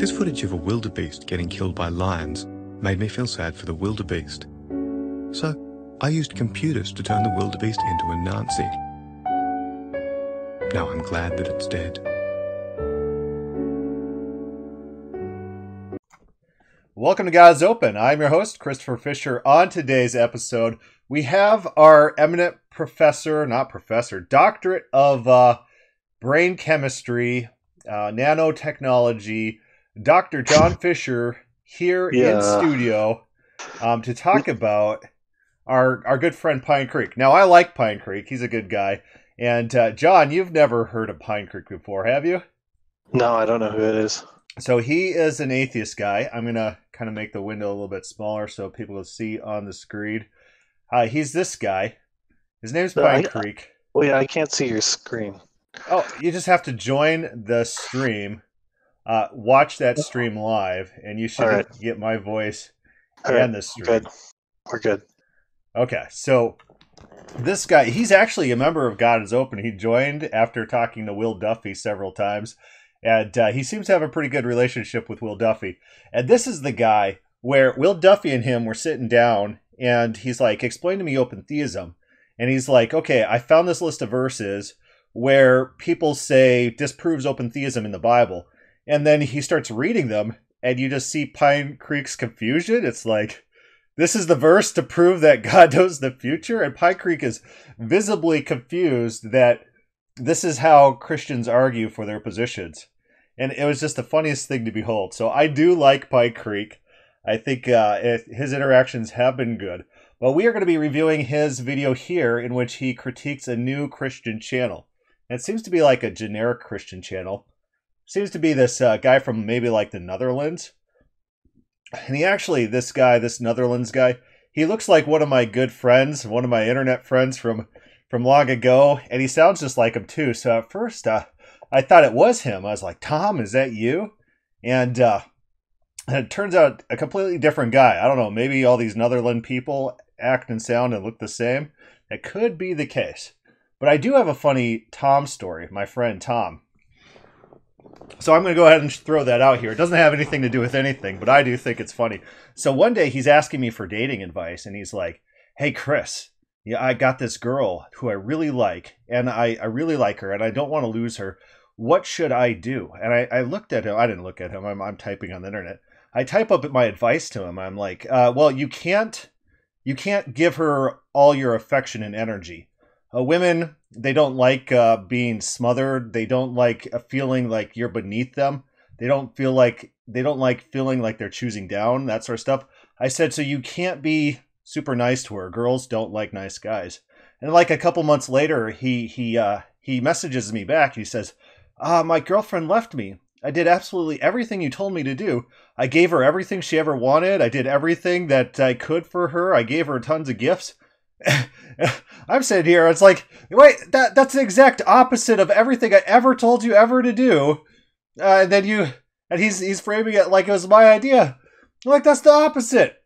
This footage of a wildebeest getting killed by lions made me feel sad for the wildebeest. So I used computers to turn the wildebeest into a Nazi. Now I'm glad that it's dead. Welcome to God's Open. I'm your host, Christopher Fisher. On today's episode, we have our eminent doctorate of brain chemistry, nanotechnology, Dr. John Fisher here in studio to talk about our good friend PineCreek. Now, I like PineCreek. He's a good guy. And John, you've never heard of PineCreek before, have you? No, I don't know who it is. So he is an atheist guy. I'm going to kind of make the window a little bit smaller so people will see on the screen. He's this guy. His name's PineCreek. I can't see your screen. Oh, you just have to join the stream, watch that stream live, and you should get my voice and the stream. Good. We're good. Okay, so this guy, he's actually a member of God is Open. He joined after talking to Will Duffy several times. And he seems to have a pretty good relationship with Will Duffy. And this is the guy where Will Duffy and him were sitting down, and he's like, explain to me open theism. And he's like, okay, I found this list of verses where people say disproves open theism in the Bible. And then he starts reading them, and you just see PineCreek's confusion. It's like, this is the verse to prove that God knows the future? And PineCreek is visibly confused that this is how Christians argue for their positions. And it was just the funniest thing to behold. So I do like PineCreek. I think his interactions have been good. But we are going to be reviewing his video here in which he critiques a new Christian channel. And it seems to be like a generic Christian channel. Seems to be this guy from maybe like the Netherlands. And he actually, this Netherlands guy, he looks like one of my good friends, one of my internet friends from long ago. And he sounds just like him too. So at first, I thought it was him. I was like, Tom, is that you? And it turns out a completely different guy. I don't know, maybe all these Netherlands people act and sound and look the same. That could be the case. But I do have a funny Tom story, my friend Tom. So I'm going to go ahead and throw that out here. It doesn't have anything to do with anything, but I do think it's funny. So one day he's asking me for dating advice, and he's like, hey, Chris, yeah, I got this girl who I really like, and I really like her, and I don't want to lose her. What should I do? And I looked at him. I didn't look at him. I'm typing on the internet. I type up my advice to him. I'm like, well, you can't give her all your affection and energy. Women, they don't like being smothered. They don't like feeling like you're beneath them. They don't like feeling like they're choosing down, that sort of stuff. I said, so you can't be super nice to her. Girls don't like nice guys. And like a couple months later, he messages me back. He says, my girlfriend left me. I did absolutely everything you told me to do. I gave her everything she ever wanted. I did everything that I could for her. I gave her tons of gifts. I'm sitting here. It's like, wait, that's the exact opposite of everything I ever told you ever to do. And he's framing it like it was my idea. I'm like, that's the opposite.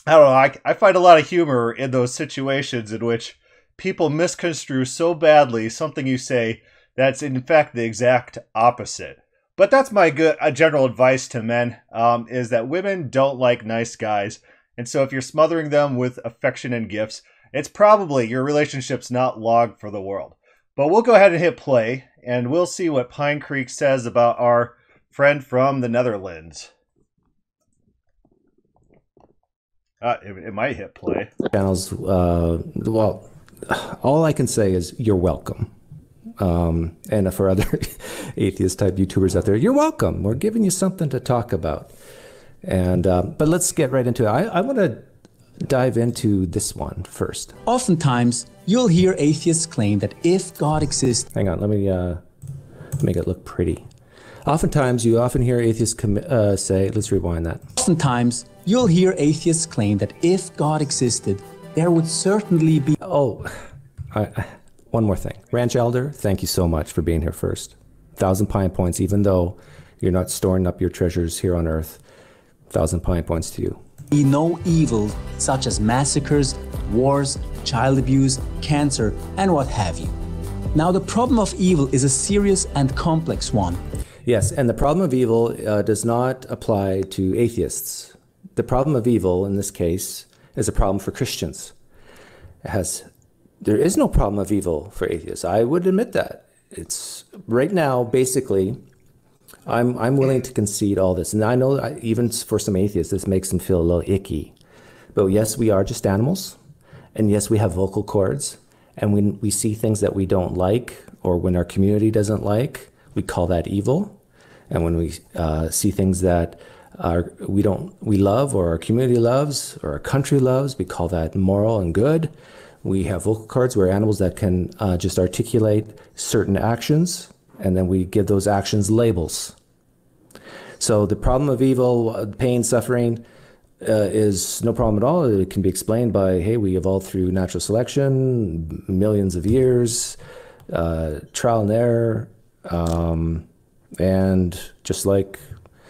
I don't know. I find a lot of humor in those situations in which people misconstrue so badly something you say that's in fact the exact opposite. But that's my general advice to men, is that women don't like nice guys. And so if you're smothering them with affection and gifts, it's probably your relationship's not long for the world. But we'll go ahead and hit play, and we'll see what PineCreek says about our friend from the Netherlands. It might hit play. Channels, well, all I can say is you're welcome. And for other atheist type YouTubers out there, you're welcome. We're giving you something to talk about. And but let's get right into it. I want to dive into this one first. Oftentimes, you'll hear atheists claim that if God exists... Hang on, let me make it look pretty. Oftentimes, you often hear atheists say, let's rewind that. Oftentimes, you'll hear atheists claim that if God existed, there would certainly be... Oh, one more thing. Ranch Elder, thank you so much for being here first. 1,000 Pine Points, even though you're not storing up your treasures here on Earth. 1,000 Pine Points to you. Be no evil such as massacres, wars, child abuse, cancer, and what have you. Now, the problem of evil is a serious and complex one. Yes, and the problem of evil does not apply to atheists. The problem of evil in this case is a problem for Christians. There is no problem of evil for atheists. I would admit that. It's right now, basically, I'm willing to concede all this. And I know even for some atheists, this makes them feel a little icky. But yes, we are just animals. And yes, we have vocal cords. And when we see things that we don't like, or when our community doesn't like, we call that evil. And when we see things that we love, or our community loves, or our country loves, we call that moral and good. We have vocal cords. We're animals that can just articulate certain actions, and then we give those actions labels. So the problem of evil, pain, suffering, is no problem at all. It can be explained by, hey, we evolved through natural selection, millions of years, trial and error, and just like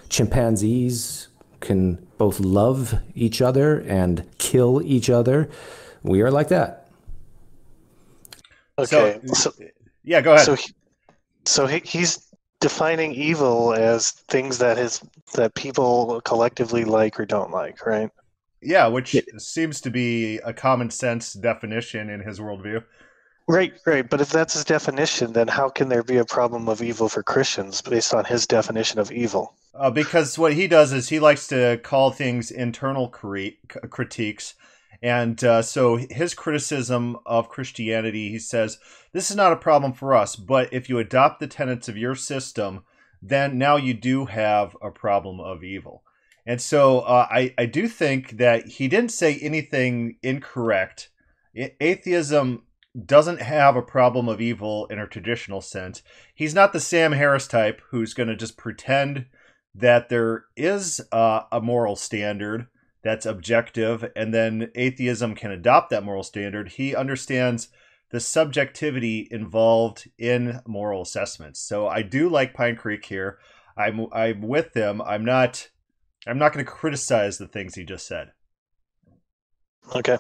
chimpanzees can both love each other and kill each other, we are like that. Okay. So yeah, go ahead. So he's defining evil as things that people collectively like or don't like, right? Yeah, which seems to be a common sense definition in his worldview. Right. But if that's his definition, then how can there be a problem of evil for Christians based on his definition of evil? Because what he does is he likes to call things internal critiques. And so his criticism of Christianity, he says, this is not a problem for us, but if you adopt the tenets of your system, then now you do have a problem of evil. And so I do think that he didn't say anything incorrect. Atheism doesn't have a problem of evil in a traditional sense. He's not the Sam Harris type who's going to just pretend that there is a moral standard that's objective, and then atheism can adopt that moral standard. He understands the subjectivity involved in moral assessments. So I do like PineCreek here. I'm with him. I'm not going to criticize the things he just said. Okay.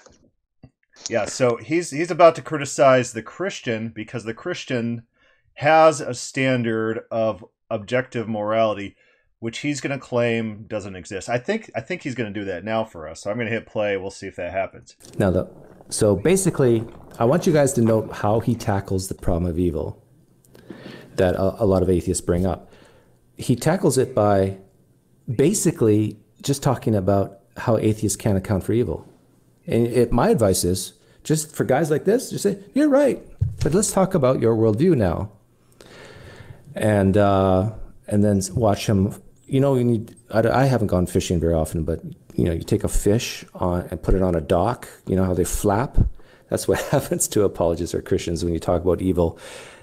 Yeah, so he's about to criticize the Christian because the Christian has a standard of objective morality, which he's going to claim doesn't exist. I think he's going to do that now for us. So I'm going to hit play. We'll see if that happens. So basically, I want you guys to note how he tackles the problem of evil that a lot of atheists bring up. He tackles it by basically just talking about how atheists can't account for evil. And my advice is, just for guys like this, just say, you're right, but let's talk about your worldview now. And then watch him. You know, I haven't gone fishing very often, but you take a fish and put it on a dock. You know how they flap? That's what happens to apologists or Christians when you talk about evil,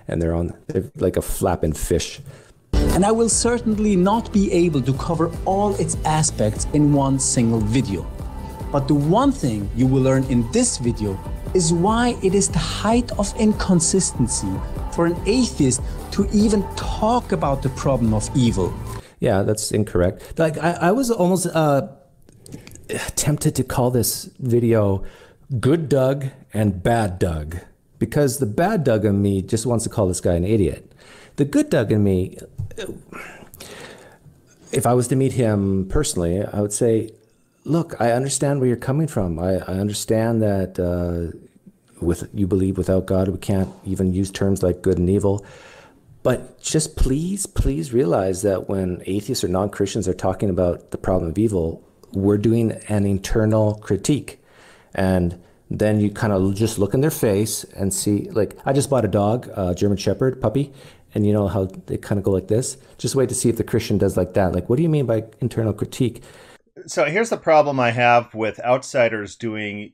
and they're like a flapping fish. And I will certainly not be able to cover all its aspects in one single video. But the one thing you will learn in this video is why it is the height of inconsistency for an atheist to even talk about the problem of evil. Yeah, that's incorrect. Like I was almost tempted to call this video Good Doug and Bad Doug, because the bad Doug in me just wants to call this guy an idiot. The good Doug in me, if I was to meet him personally, I would say, look, I understand where you're coming from. I understand that you believe without God we can't even use terms like good and evil. But just please realize that when atheists or non-Christians are talking about the problem of evil, we're doing an internal critique. And then you kind of just look in their face and see, like, I just bought a dog, a German Shepherd puppy, and you know how they kind of go like this? Just wait to see if the Christian does like that. Like, what do you mean by internal critique? So here's the problem I have with outsiders doing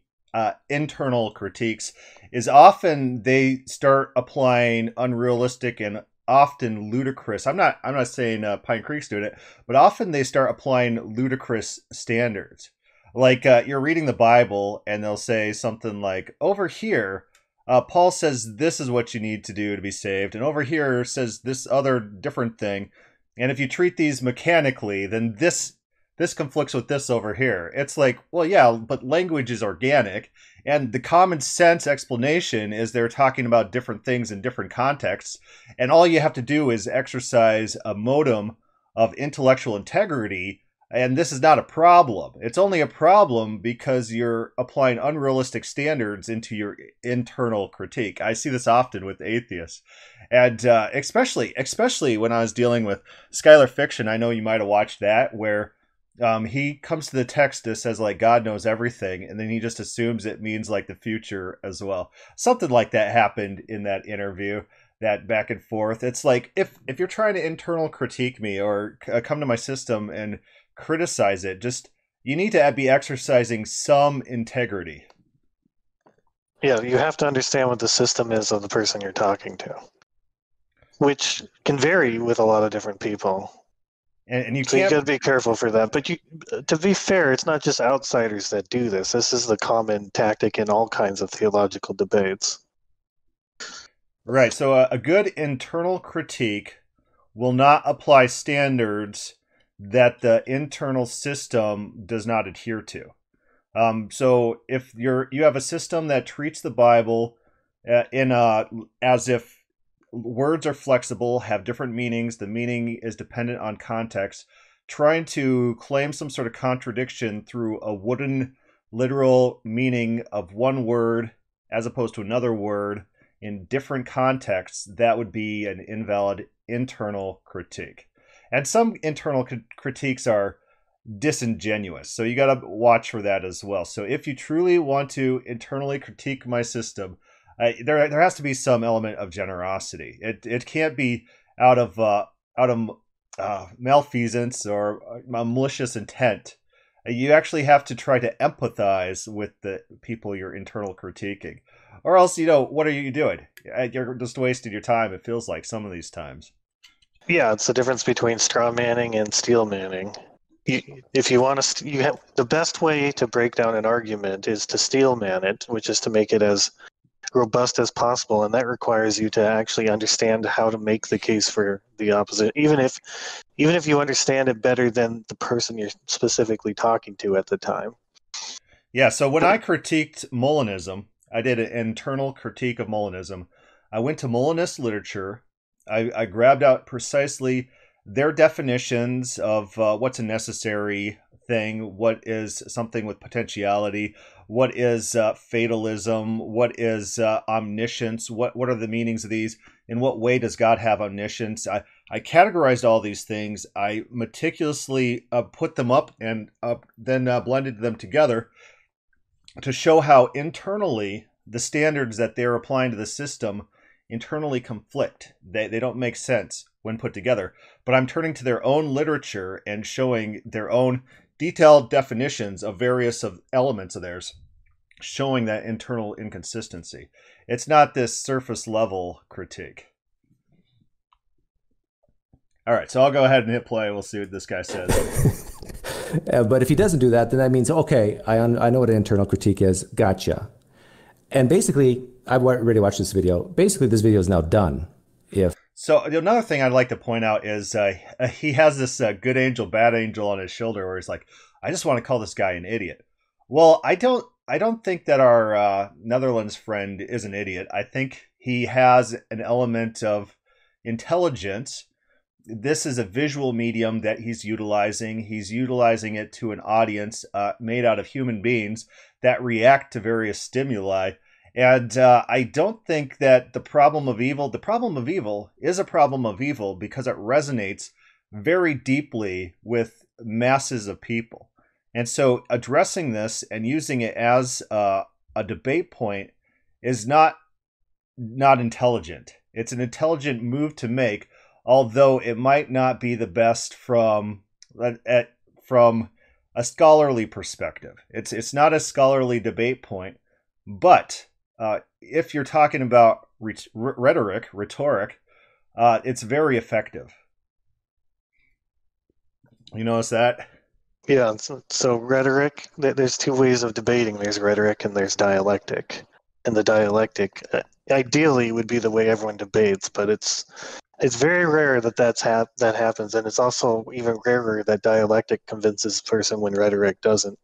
internal critiques is often they start applying unrealistic and often ludicrous. I'm not saying PineCreek's doing it, but often they start applying ludicrous standards. Like you're reading the Bible and they'll say something like, over here, Paul says this is what you need to do to be saved, and over here says this other different thing. And if you treat these mechanically, then this this conflicts with this over here. It's like, well, yeah, but language is organic, and the common sense explanation is they're talking about different things in different contexts, and all you have to do is exercise a modicum of intellectual integrity, and this is not a problem. It's only a problem because you're applying unrealistic standards into your internal critique. I see this often with atheists. And especially when I was dealing with Skylar Fiction, I know you might have watched that, where he comes to the text that says, like, God knows everything, and then he just assumes it means, like, the future as well. Something like that happened in that interview, that back and forth. It's like, if you're trying to internal critique me or come to my system and criticize it, just, you need to be exercising some integrity. Yeah, you have to understand what the system is of the person you're talking to, which can vary with a lot of different people. And you So you can't... got to be careful for that. But to be fair, it's not just outsiders that do this. This is the common tactic in all kinds of theological debates. Right. So a good internal critique will not apply standards that the internal system does not adhere to. So if you have a system that treats the Bible as if words are flexible, have different meanings, the meaning is dependent on context, trying to claim some sort of contradiction through a wooden literal meaning of one word as opposed to another word in different contexts, that would be an invalid internal critique. And some internal critiques are disingenuous, so you got to watch for that as well. So if you truly want to internally critique my system, there has to be some element of generosity. It can't be out of malfeasance or malicious intent. You actually have to try to empathize with the people you're internal critiquing, or else, what are you doing? You're just wasting your time. It feels like some of these times. Yeah, it's the difference between straw manning and steel manning. If you want to, the best way to break down an argument is to steel man it, which is to make it as robust as possible, and that requires you to actually understand how to make the case for the opposite, even if you understand it better than the person you're specifically talking to at the time. Yeah, so when I critiqued Molinism, I did an internal critique of Molinism. I went to Molinist literature. I grabbed out precisely their definitions of what's a necessary thing, what is something with potentiality, what is fatalism, what is omniscience, what are the meanings of these, in what way does God have omniscience. I categorized all these things. I meticulously put them up and then blended them together to show how internally the standards that they're applying to the system internally conflict. They don't make sense when put together. But I'm turning to their own literature and showing their own detailed definitions of various elements of theirs, showing that internal inconsistency. It's not this surface level critique. All right, so I'll go ahead and hit play. We'll see what this guy says. But if he doesn't do that, then that means, okay, I know what an internal critique is. Gotcha. And basically, I've already watched this video. Basically, this video is now done. So another thing I'd like to point out is he has this good angel, bad angel on his shoulder where he's like, I just want to call this guy an idiot. Well, I don't think that our Netherlands friend is an idiot. I think he has an element of intelligence. This is a visual medium that he's utilizing. He's utilizing it to an audience made out of human beings that react to various stimuli. And I don't think that the problem of evil is a problem of evil because it resonates very deeply with masses of people. And so addressing this and using it as a debate point is not intelligent. It's an intelligent move to make, although it might not be the best from a scholarly perspective. It's not a scholarly debate point, but if you're talking about rhetoric, it's very effective. You notice that? Yeah, so rhetoric, there's two ways of debating. There's rhetoric and there's dialectic. And the dialectic, ideally, would be the way everyone debates, but it's It's very rare that that happens, and it's also even rarer that dialectic convinces a person when rhetoric doesn't.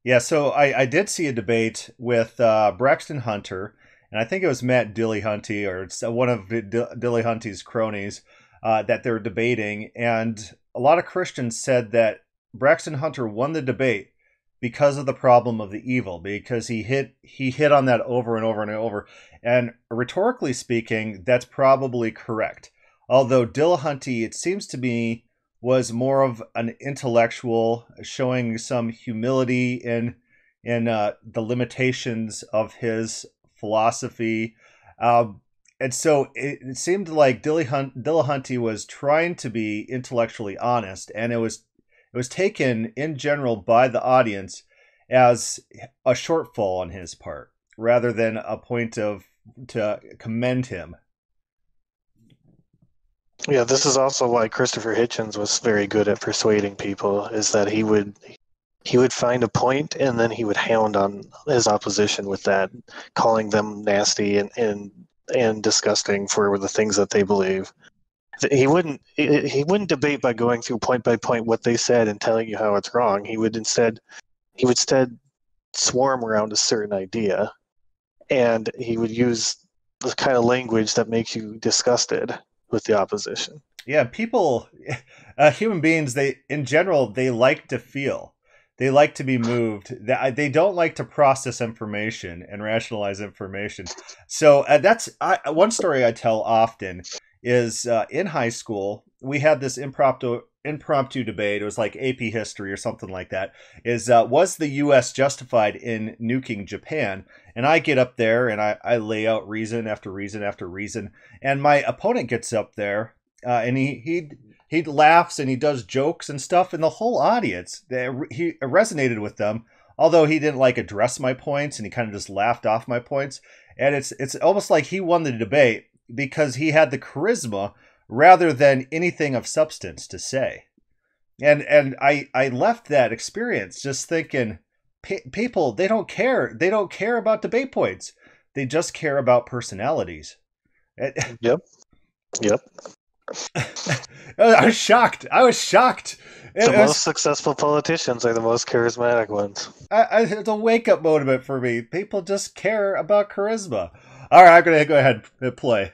Yeah, so I did see a debate with Braxton Hunter, and I think it was Matt Dillahunty, or it's one of Dillahunty's cronies, that they were debating, and a lot of Christians said that Braxton Hunter won the debate because of the problem of the evil, because he hit on that over and over and over. And rhetorically speaking, that's probably correct. Although Dillahunty, it seems to me, was more of an intellectual, showing some humility in the limitations of his philosophy. And so it seemed like Dillahunty was trying to be intellectually honest, and it was taken in general by the audience as a shortfall on his part, rather than a point to commend him. Yeah, this is also why Christopher Hitchens was very good at persuading people, is that he would find a point and then he would hound on his opposition with that, calling them nasty and disgusting for the things that they believe. He wouldn't debate by going through point by point what they said and telling you how it's wrong. He would instead swarm around a certain idea, and he would use the kind of language that makes you disgusted with the opposition. Yeah, people, human beings, in general, they like to feel. They like to be moved. They don't like to process information and rationalize information. So that's one story I tell often is in high school, we had this impromptu debate. It was like AP history or something like that. Was the U.S. justified in nuking Japan? And I get up there and I lay out reason after reason after reason. And my opponent gets up there and he laughs and he does jokes and stuff. And the whole audience, he resonated with them, although he didn't like address my points and he kind of just laughed off my points. And it's almost like he won the debate because he had the charisma rather than anything of substance to say. And I left that experience just thinking, people, they don't care. They don't care about debate points. They just care about personalities. Yep. I was shocked. The most successful politicians are the most charismatic ones. It's a wake-up moment for me. People just care about charisma. All right, I'm going to go ahead and play.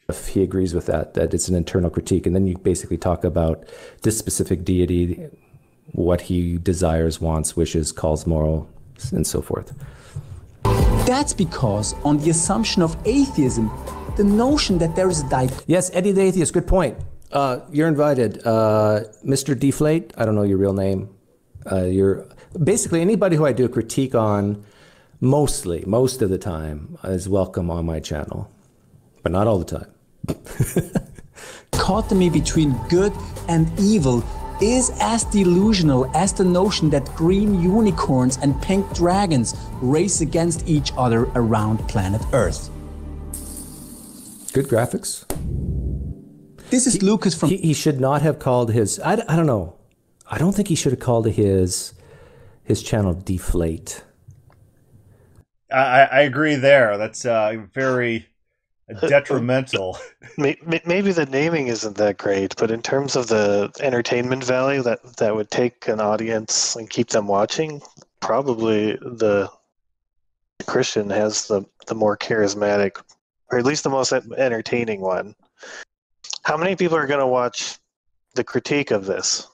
If he agrees with that it's an internal critique, and then you basically talk about this specific deity, what he desires, wants, wishes, calls moral, and so forth. That's because on the assumption of atheism, the notion that there is a Yes, Eddie the Atheist, good point. You're invited. Mr. Deflate, I don't know your real name. You're basically anybody who I do a critique on, most of the time, is welcome on my channel, but not all the time. dichotomy between good and evil is as delusional as the notion that green unicorns and pink dragons race against each other around planet Earth. Good graphics. This is Lucas from... He should not have called his... I don't know. I don't think he should have called his channel Deflate. I agree there. That's very detrimental. Maybe the naming isn't that great, but in terms of the entertainment value that would take an audience and keep them watching, probably the Christian has the more charismatic, or at least the most entertaining one. How many people are going to watch the critique of this?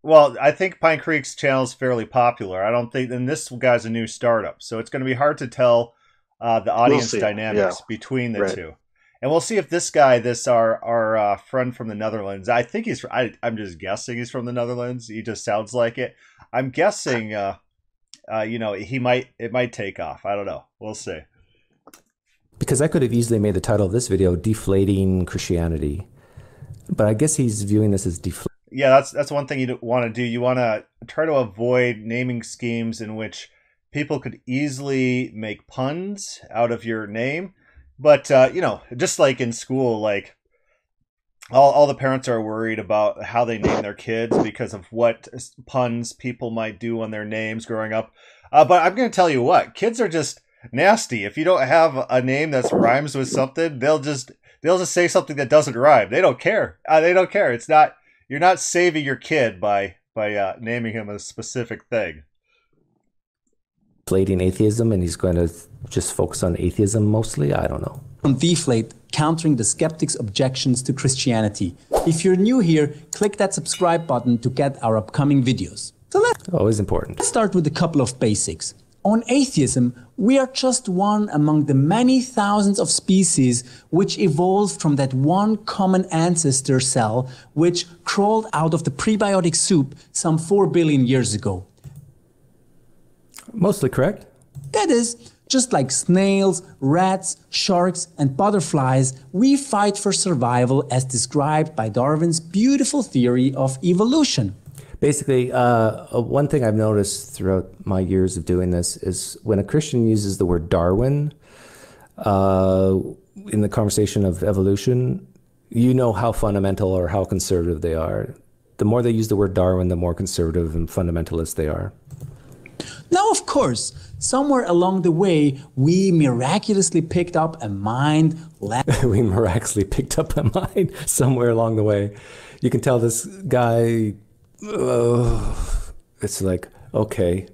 Well, I think PineCreek's channel is fairly popular. I don't think, and this guy's a new startup, so it's going to be hard to tell the audience dynamics between the two. And we'll see if this guy, our friend from the Netherlands, I think he's, I'm just guessing he's from the Netherlands. He just sounds like it. I'm guessing, it might take off. I don't know. We'll see. Because I could have easily made the title of this video Deflating Christianity, but I guess he's viewing this as deflating. Yeah, that's one thing you want to do. You want to try to avoid naming schemes in which people could easily make puns out of your name. But, just like in school, like all the parents are worried about how they name their kids because of what puns people might do on their names growing up. But I'm going to tell you what, kids are just nasty. If you don't have a name that rhymes with something, they'll just they'll just say something that doesn't rhyme. They don't care. They don't care. It's not, you're not saving your kid by naming him a specific thing. Deflating atheism, and he's going to just focus on atheism mostly. I don't know. On Deflate, countering the skeptics' objections to Christianity. If you're new here, click that subscribe button to get our upcoming videos. So Always important. let's start with a couple of basics. On atheism, we are just one among the many thousands of species which evolved from that one common ancestor cell which crawled out of the prebiotic soup some 4 billion years ago. Mostly correct. That is, just like snails, rats, sharks, and butterflies, we fight for survival as described by Darwin's beautiful theory of evolution. Basically, one thing I've noticed throughout my years of doing this is when a Christian uses the word Darwin in the conversation of evolution, you know how fundamental or how conservative they are. The more they use the word Darwin, the more conservative and fundamentalist they are. Now, of course, somewhere along the way, we miraculously picked up a mind. We miraculously picked up a mind somewhere along the way. You can tell this guy, it's like, okay.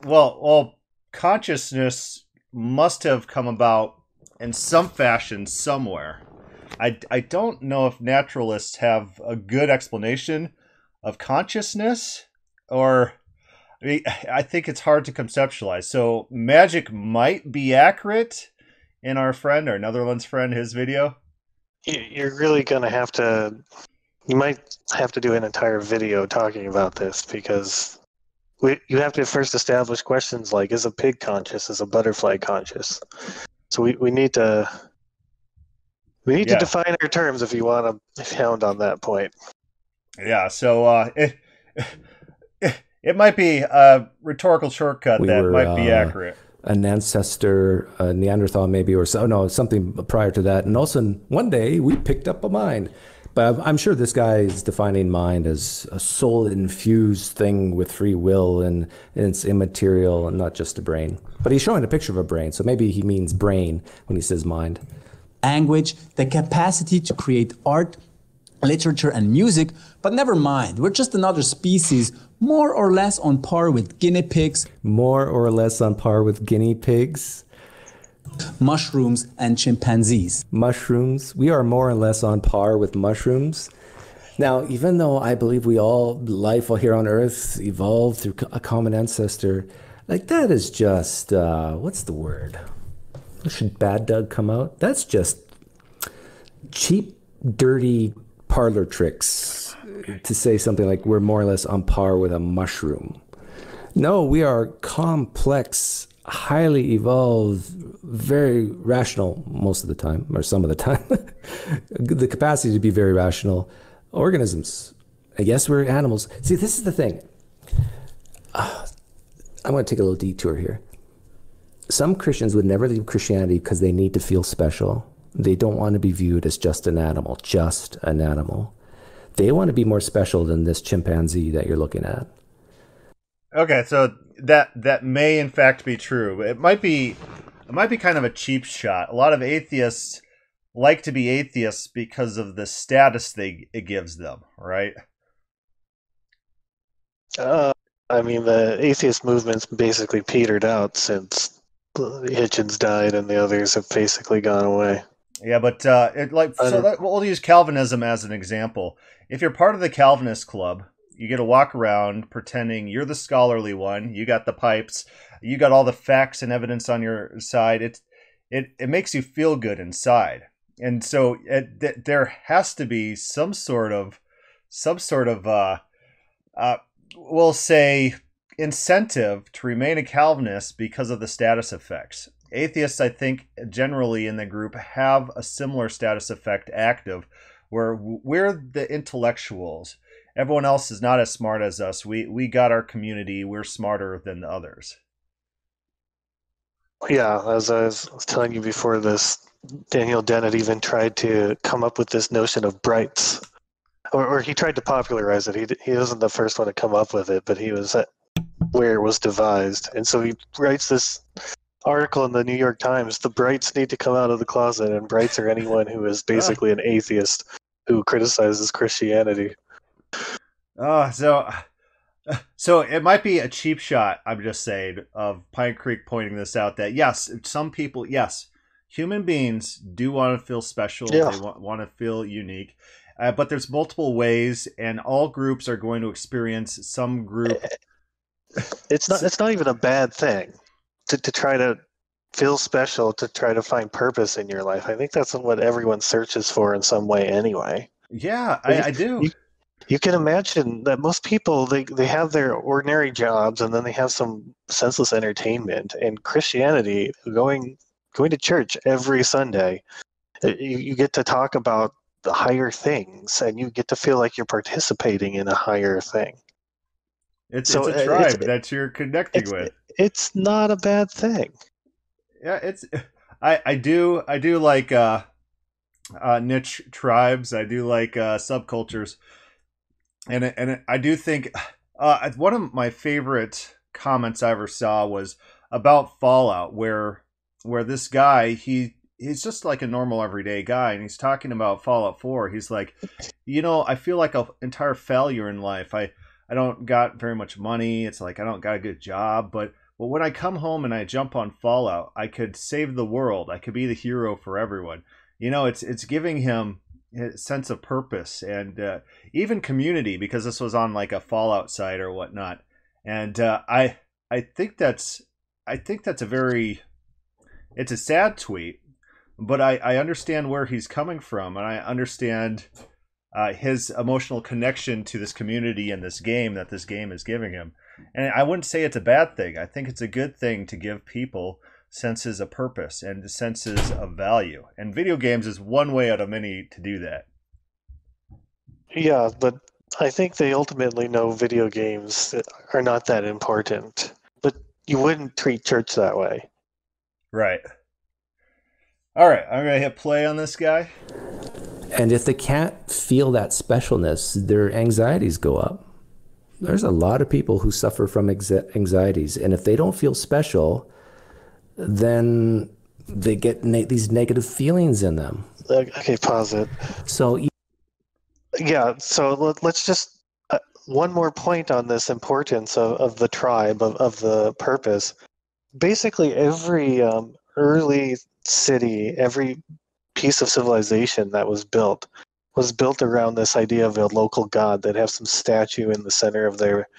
Well, consciousness must have come about in some fashion somewhere. I don't know if naturalists have a good explanation of consciousness, or I think it's hard to conceptualize. So magic might be accurate in our Netherlands friend, his video. You're really going to have to, you might have to do an entire video talking about this, because you have to first establish questions like, is a pig conscious? Is a butterfly conscious? So we need to define our terms if you want to hound on that point. Yeah, so it might be a rhetorical shortcut that might be accurate. An ancestor, a Neanderthal maybe, or something prior to that. And also one day we picked up a mind. But I'm sure this guy is defining mind as a soul-infused thing with free will, and it's immaterial and not just a brain. But he's showing a picture of a brain, so maybe he means brain when he says mind. Language, the capacity to create art, literature, and music, but never mind, we're just another species more or less on par with guinea pigs. More or less on par with guinea pigs. Mushrooms and chimpanzees. Mushrooms. We are more or less on par with mushrooms. Now, even though I believe life here on Earth evolved through a common ancestor, like that is just, what's the word? Should Bad Doug come out? That's just cheap, dirty parlor tricks to say something like we're more or less on par with a mushroom. No, we are complex, highly evolved, very rational most of the time, or some of the time. The capacity to be very rational organisms. And yes, we're animals. See, this is the thing. I'm going to take a little detour here. Some Christians would never leave Christianity because they need to feel special. They don't want to be viewed as just an animal, They want to be more special than this chimpanzee that you're looking at. Okay, so that may in fact be true. It might be kind of a cheap shot. A lot of atheists like to be atheists because of the status it gives them, right? I mean, the atheist movement's basically petered out since Hitchens died, and the others have basically gone away. Yeah, but we'll use Calvinism as an example. If you're part of the Calvinist club, you get to walk around pretending you're the scholarly one. You got the pipes. You got all the facts and evidence on your side. It makes you feel good inside, and so there has to be some sort of we'll say incentive to remain a Calvinist because of the status effects. Atheists, I think, generally in the group have a similar status effect active, where we're the intellectuals. Everyone else is not as smart as us. We got our community. We're smarter than the others. Yeah, as I was telling you before this, Daniel Dennett even tried to come up with this notion of brights. Or he tried to popularize it. He wasn't the first one to come up with it, but he was where it was devised. And so he writes this article in the New York Times, the Brights need to come out of the closet, and Brights are anyone who is basically an atheist who criticizes Christianity. So it might be a cheap shot, I'm just saying, of PineCreek pointing this out, that yes, some people, yes, human beings do want to feel special. Yeah. They want to feel unique. But there's multiple ways, and all groups are going to experience some group. It's not even a bad thing to try to feel special, to try to find purpose in your life. I think that's what everyone searches for in some way anyway. Yeah, I do. You can imagine that most people, they have their ordinary jobs, and then they have some senseless entertainment. And Christianity, going to church every Sunday, you get to talk about the higher things, and you get to feel like you're participating in a higher thing. It's a tribe that you're connecting with. It's not a bad thing. Yeah, I do like niche tribes. I do like subcultures, and I do think one of my favorite comments I ever saw was about Fallout, where this guy, he's just like a normal everyday guy, and he's talking about Fallout 4. He's like, I feel like an entire failure in life. I don't got very much money. It's like I don't got a good job, but when I come home and I jump on Fallout, I could save the world. I could be the hero for everyone. It's giving him a sense of purpose and even community, because this was on like a Fallout site or whatnot. And I think that's it's a sad tweet, but I understand where he's coming from, and I understand his emotional connection to this community and this game that this game is giving him. And I wouldn't say it's a bad thing. I think it's a good thing to give people senses of purpose and senses of value. And video games is one way out of many to do that. Yeah, but I think they ultimately know video games are not that important. But you wouldn't treat church that way. Right. All right, I'm going to hit play on this guy. And if they can't feel that specialness, their anxieties go up. There's a lot of people who suffer from anxieties, and if they don't feel special, then they get these negative feelings in them. Okay, pause it. So let's just one more point on this importance of the tribe, of the purpose. Basically, every early city, every piece of civilization that was built around this idea of a local god. They'd have some statue in the center of their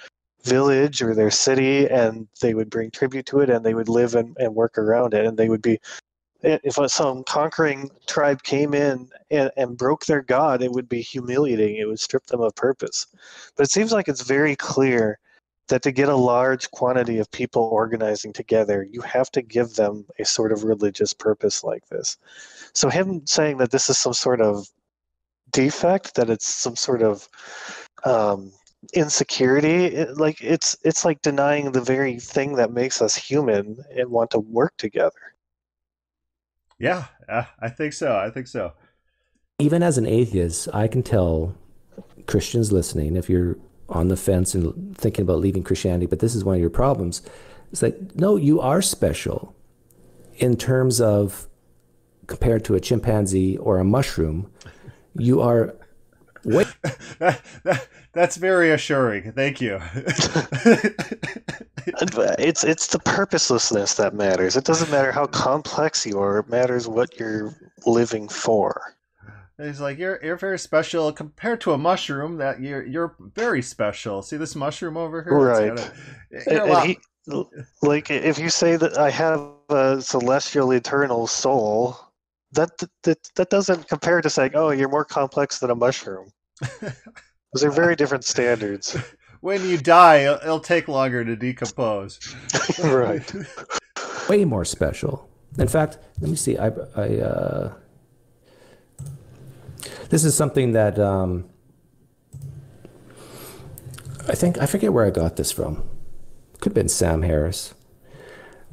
village or their city, and they would bring tribute to it, and they would live and work around it. And they would be, if some conquering tribe came in and broke their god, it would be humiliating. It would strip them of purpose. But it seems like it's very clear that to get a large quantity of people organizing together, you have to give them a sort of religious purpose like this. So him saying that this is some sort of defect, that it's some sort of insecurity, it's like denying the very thing that makes us human and want to work together. Yeah, I think so. Even as an atheist, I can tell Christians listening, if you're on the fence and thinking about leaving Christianity, but this is one of your problems, it's like, no, you are special in terms of, compared to a chimpanzee or a mushroom, you are way... That's very assuring. Thank you. It's the purposelessness that matters. It doesn't matter how complex you are. It matters what you're living for. He's like, you're very special compared to a mushroom. That you're very special. See this mushroom over here? Right. Like if you say that I have a celestial eternal soul, that doesn't compare to saying, oh, you're more complex than a mushroom. Those are very different standards. When you die, it'll take longer to decompose. Right. Way more special. In fact, let me see. This is something that I forget where I got this from. Could have been Sam Harris.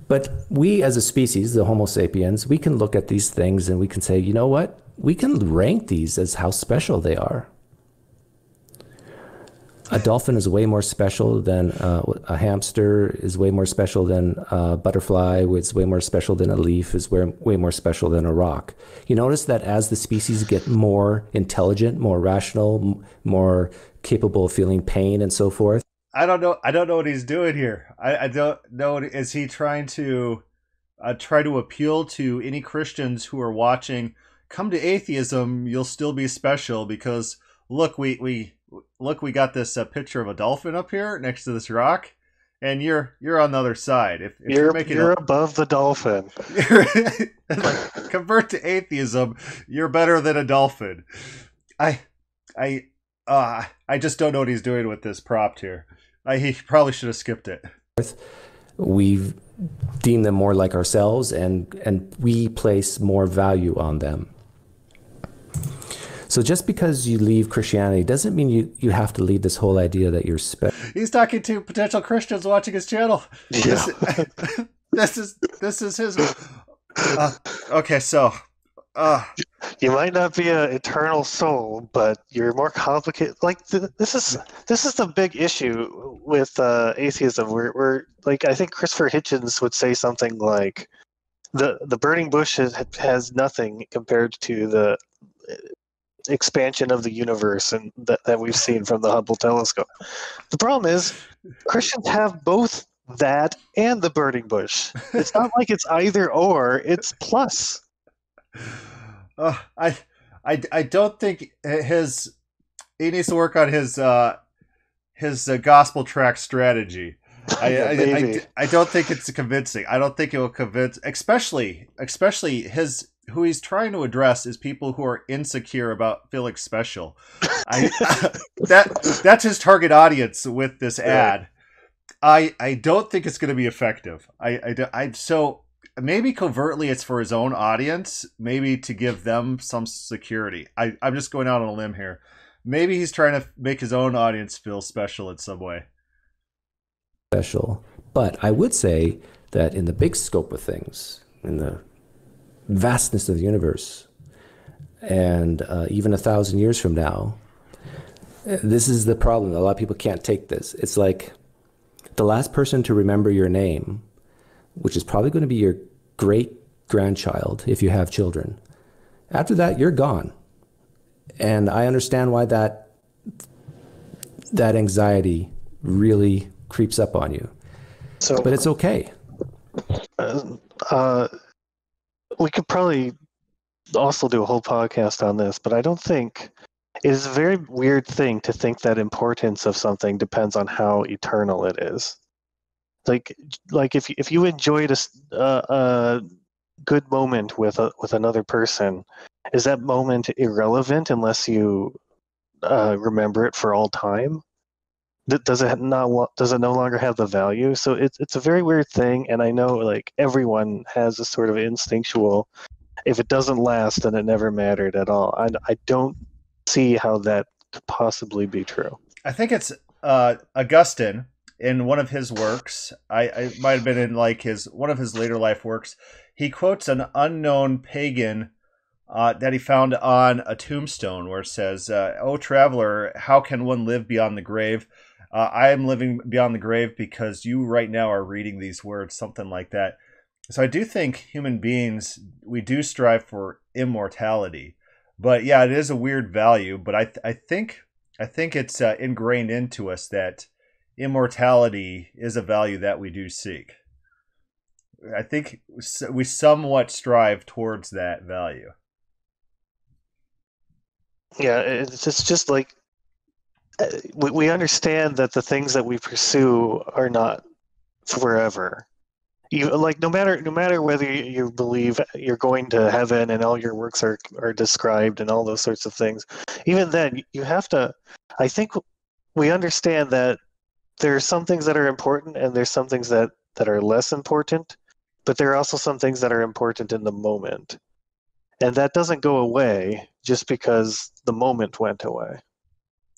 But we as a species, the Homo sapiens, we can look at these things and we can say, you know what? We can rank these as how special they are. A dolphin is way more special than a hamster, is way more special than a butterfly, it's way more special than a leaf, is way more special than a rock. You notice that as the species get more intelligent, more rational, more capable of feeling pain and so forth. I don't know what he's doing here. I don't know. Is he trying to try to appeal to any Christians who are watching? Come to atheism, you'll still be special because look, we got this picture of a dolphin up here next to this rock, and you're on the other side. If you're above the dolphin. Convert to atheism, you're better than a dolphin. I just don't know what he's doing with this prompt here. He probably should have skipped it. We deem them more like ourselves, and we place more value on them. So just because you leave Christianity doesn't mean you have to leave this whole idea that you're special. He's talking to potential Christians watching his channel. Yeah. This is his. Okay, so. You might not be an eternal soul, but you're more complicated. Like this is the big issue with atheism. We're like, I think Christopher Hitchens would say something like, the burning bush has nothing compared to the expansion of the universe and that we've seen from the Hubble telescope. The problem is Christians have both that and the burning bush. It's not like it's either or, it's plus. I don't think he needs to work on his gospel track strategy. I don't think it's convincing. I don't think it will convince, especially who he's trying to address is people who are insecure about feeling special. That's his target audience with this ad. I don't think it's going to be effective. So maybe covertly it's for his own audience, maybe to give them some security. I'm just going out on a limb here. Maybe he's trying to make his own audience feel special in some way. Special. But I would say that in the big scope of things, in the vastness of the universe, and even 1,000 years from now, this is the problem. A lot of people can't take this. It's like the last person to remember your name, which is probably going to be your great-grandchild if you have children. After that, you're gone. And I understand why that anxiety really creeps up on you. But it's okay. We could probably also do a whole podcast on this, but I don't think it is a very weird thing to think that importance of something depends on how eternal it is. Like if you enjoyed a good moment with another person, is that moment irrelevant unless you remember it for all time? Does it no longer have the value? So it's a very weird thing, and I know like everyone has a sort of instinctual, if it doesn't last, then it never mattered at all. I don't see how that could possibly be true. I think it's Augustine in one of his works. I might have been in like one of his later life works. He quotes an unknown pagan that he found on a tombstone, where it says, "O traveler, how can one live beyond the grave? I am living beyond the grave because you right now are reading these words," something like that. So I do think human beings, we do strive for immortality. But yeah, it is a weird value. But I think it's ingrained into us that immortality is a value that we do seek. I think we somewhat strive towards that value. Yeah, it's just like we understand that the things that we pursue are not forever. Like no matter whether you believe you're going to heaven and all your works are described and all those sorts of things, even then you have to. I think we understand that there are some things that are important and there's some things that are less important, but there are also some things that are important in the moment, and that doesn't go away just because the moment went away.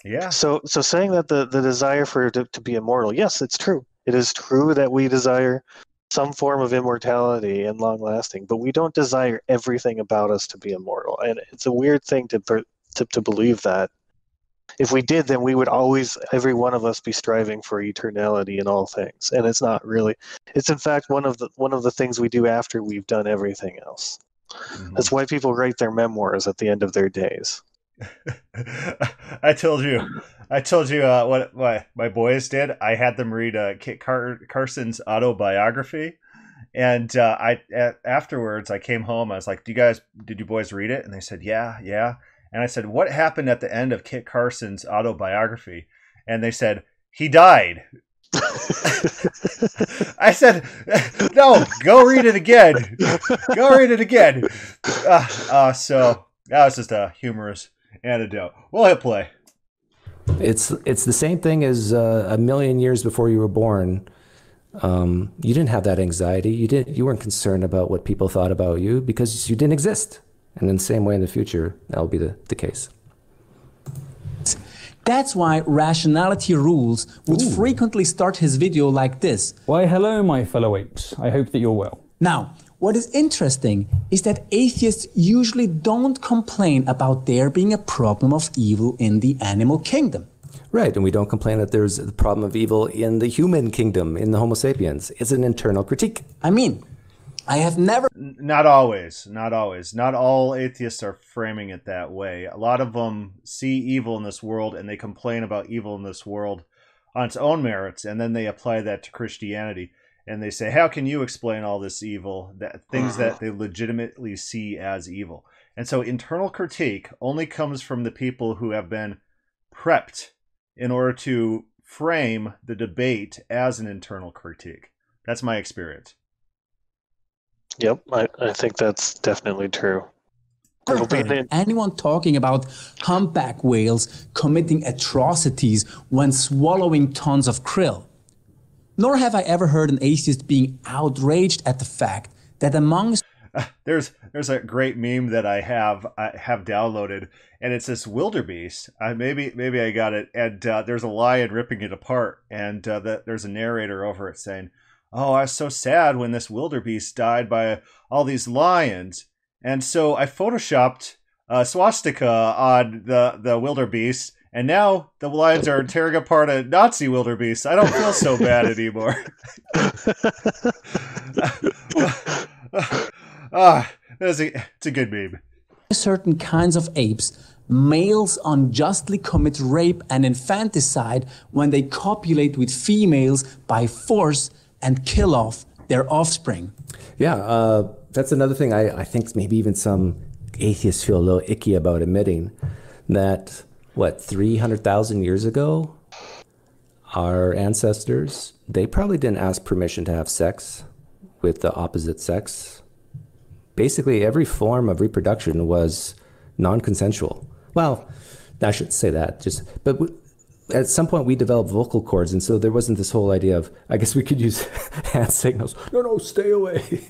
Yeah. So saying that the desire for it to be immortal, yes, it's true. It is true that we desire some form of immortality and long lasting, but we don't desire everything about us to be immortal. And it's a weird thing to believe that. If we did, then we would always, every one of us, be striving for eternality in all things. And it's not really. It's in fact one of the things we do after we've done everything else. Mhm. That's why people write their memoirs at the end of their days. I told you what my boys did. I had them read Kit Carson's autobiography, and afterwards I came home. I was like, did you boys read it?" And they said, yeah. And I said, "What happened at the end of Kit Carson's autobiography?" And they said, "He died." I said, "No, go read it again. Go read it again." So that was just a humorous anecdote. We'll hit play. It's the same thing as a million years before you were born. You didn't have that anxiety. You weren't concerned about what people thought about you because you didn't exist. And in the same way in the future, that'll be the case. That's why Rationality Rules would frequently start his video like this. Why, hello, my fellow apes. I hope that you're well. Now, what is interesting is that atheists usually don't complain about there being a problem of evil in the animal kingdom. Right, and we don't complain that there's a problem of evil in the human kingdom, in the Homo sapiens. It's an internal critique. I mean, I have never... Not always. Not all atheists are framing it that way. A lot of them see evil in this world and they complain about evil in this world on its own merits, and then they apply that to Christianity. And they say, how can you explain all this evil, things that they legitimately see as evil? And so internal critique only comes from the people who have been prepped in order to frame the debate as an internal critique. That's my experience. Yep, I think that's definitely true. Anyone talking about humpback whales committing atrocities when swallowing tons of krill. Nor have I ever heard an atheist being outraged at the fact that amongst... There's a great meme that I have downloaded, and it's this wildebeest. Maybe I got it, and there's a lion ripping it apart, and there's a narrator over it saying, "Oh, I was so sad when this wildebeest died by all these lions, and so I photoshopped a swastika on the wildebeest, and now the lions are tearing apart a Nazi wildebeest. I don't feel so bad anymore." It's a good meme. certain kinds of apes, males unjustly commit rape and infanticide when they copulate with females by force and kill off their offspring. Yeah, that's another thing I think maybe even some atheists feel a little icky about admitting that, 300,000 years ago, our ancestors, they probably didn't ask permission to have sex with the opposite sex. Basically, every form of reproduction was non-consensual. Well, I shouldn't say that, but at some point we developed vocal cords, and so there wasn't this whole idea of, I guess we could use hand signals. No, stay away.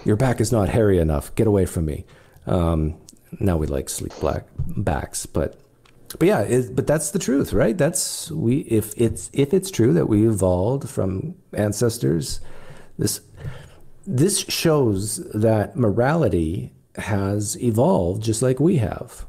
Your back is not hairy enough. Get away from me. Now we like sleek black backs, but yeah, but that's the truth, right? If it's true that we evolved from ancestors, this shows that morality has evolved just like we have.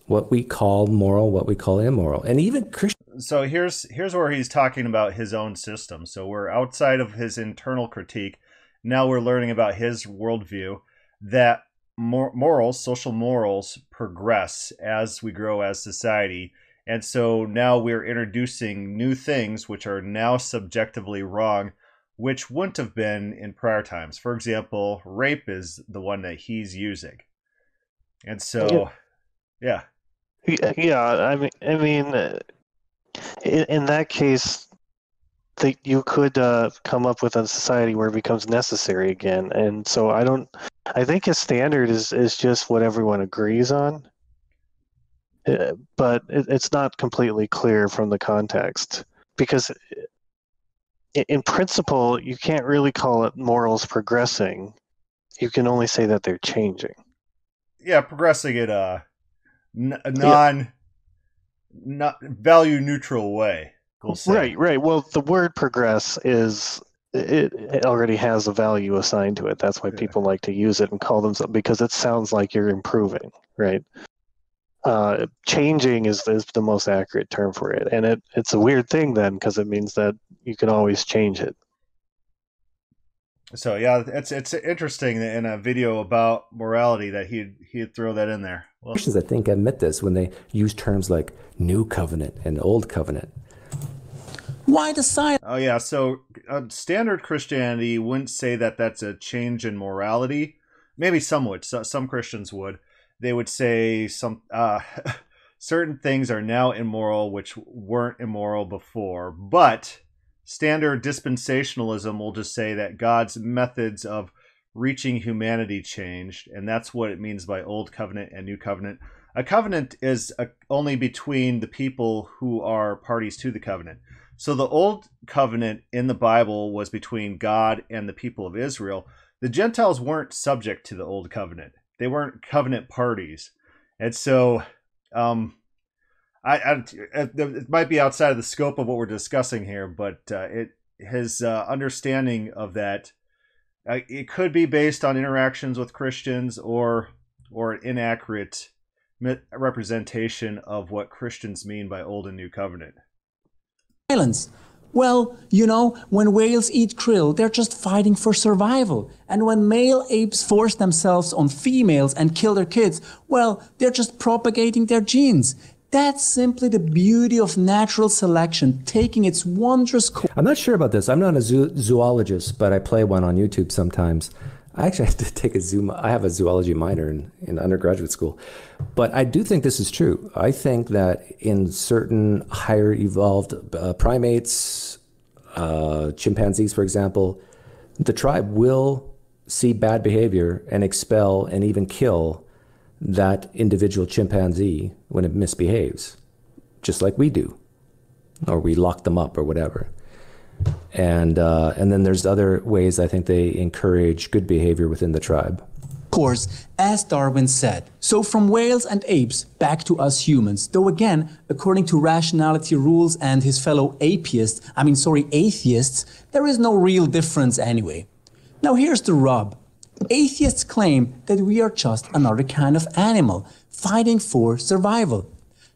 What we call moral, what we call immoral, and even Christian. So here's where he's talking about his own system. So we're outside of his internal critique. Now we're learning about his worldview, that morals, social morals, progress as we grow as society. And so now we're introducing new things which are now subjectively wrong, which wouldn't have been in prior times. For example, rape is the one that he's using. And so, yeah. Yeah, I mean, in that case, you could come up with a society where it becomes necessary again. And so I think his standard is just what everyone agrees on. But it's not completely clear from the context, because in principle, you can't really call it morals progressing. You can only say that they're changing. Yeah, progressing in a not value neutral way. We'll say. Right. Well, the word progress it already has a value assigned to it. That's why people like to use it and call them something, because it sounds like you're improving, right? changing is the most accurate term for it. And it's a weird thing then, because it means that you can always change it. So yeah, it's interesting that in a video about morality that he'd throw that in there. Well, Christians, I think, admit this when they use terms like New Covenant and Old Covenant. Why the silence? oh yeah, so standard Christianity wouldn't say that that's a change in morality. Maybe some would. Some Christians would. They would say some certain things are now immoral which weren't immoral before, but standard dispensationalism will just say that God's methods of reaching humanity changed, and that's what it means by Old Covenant and New Covenant. A covenant is only between the people who are parties to the covenant. So the Old Covenant in the Bible was between God and the people of Israel. The Gentiles weren't subject to the Old Covenant. They weren't covenant parties. And so it might be outside of the scope of what we're discussing here, but his understanding of that, it could be based on interactions with Christians or an inaccurate representation of what Christians mean by Old and New Covenant. Well, you know, when whales eat krill, they're just fighting for survival. And when male apes force themselves on females and kill their kids, well, they're just propagating their genes. That's simply the beauty of natural selection, taking its wondrous course. I'm not sure about this. I'm not a zoologist, but I play one on YouTube sometimes. I actually have to take I have a zoology minor in undergraduate school. But I do think this is true. I think that in certain higher evolved primates, chimpanzees, for example, the tribe will see bad behavior and expel and even kill that individual chimpanzee when it misbehaves, just like we do, or we lock them up or whatever. And then there's other ways I think they encourage good behavior within the tribe. Course, as Darwin said. So from whales and apes back to us humans, though again, according to rationality rules and his fellow atheists, there is no real difference anyway. Now here's the rub. Atheists claim that we are just another kind of animal, fighting for survival.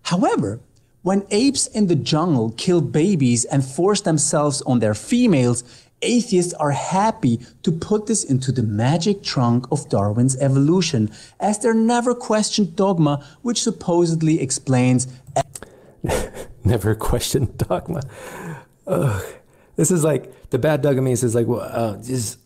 However, when apes in the jungle kill babies and force themselves on their females, atheists are happy to put this into the magic trunk of Darwin's evolution, as their never questioned dogma, which supposedly explains... Never questioned dogma. Ugh. This is like, the bad dog in me says like,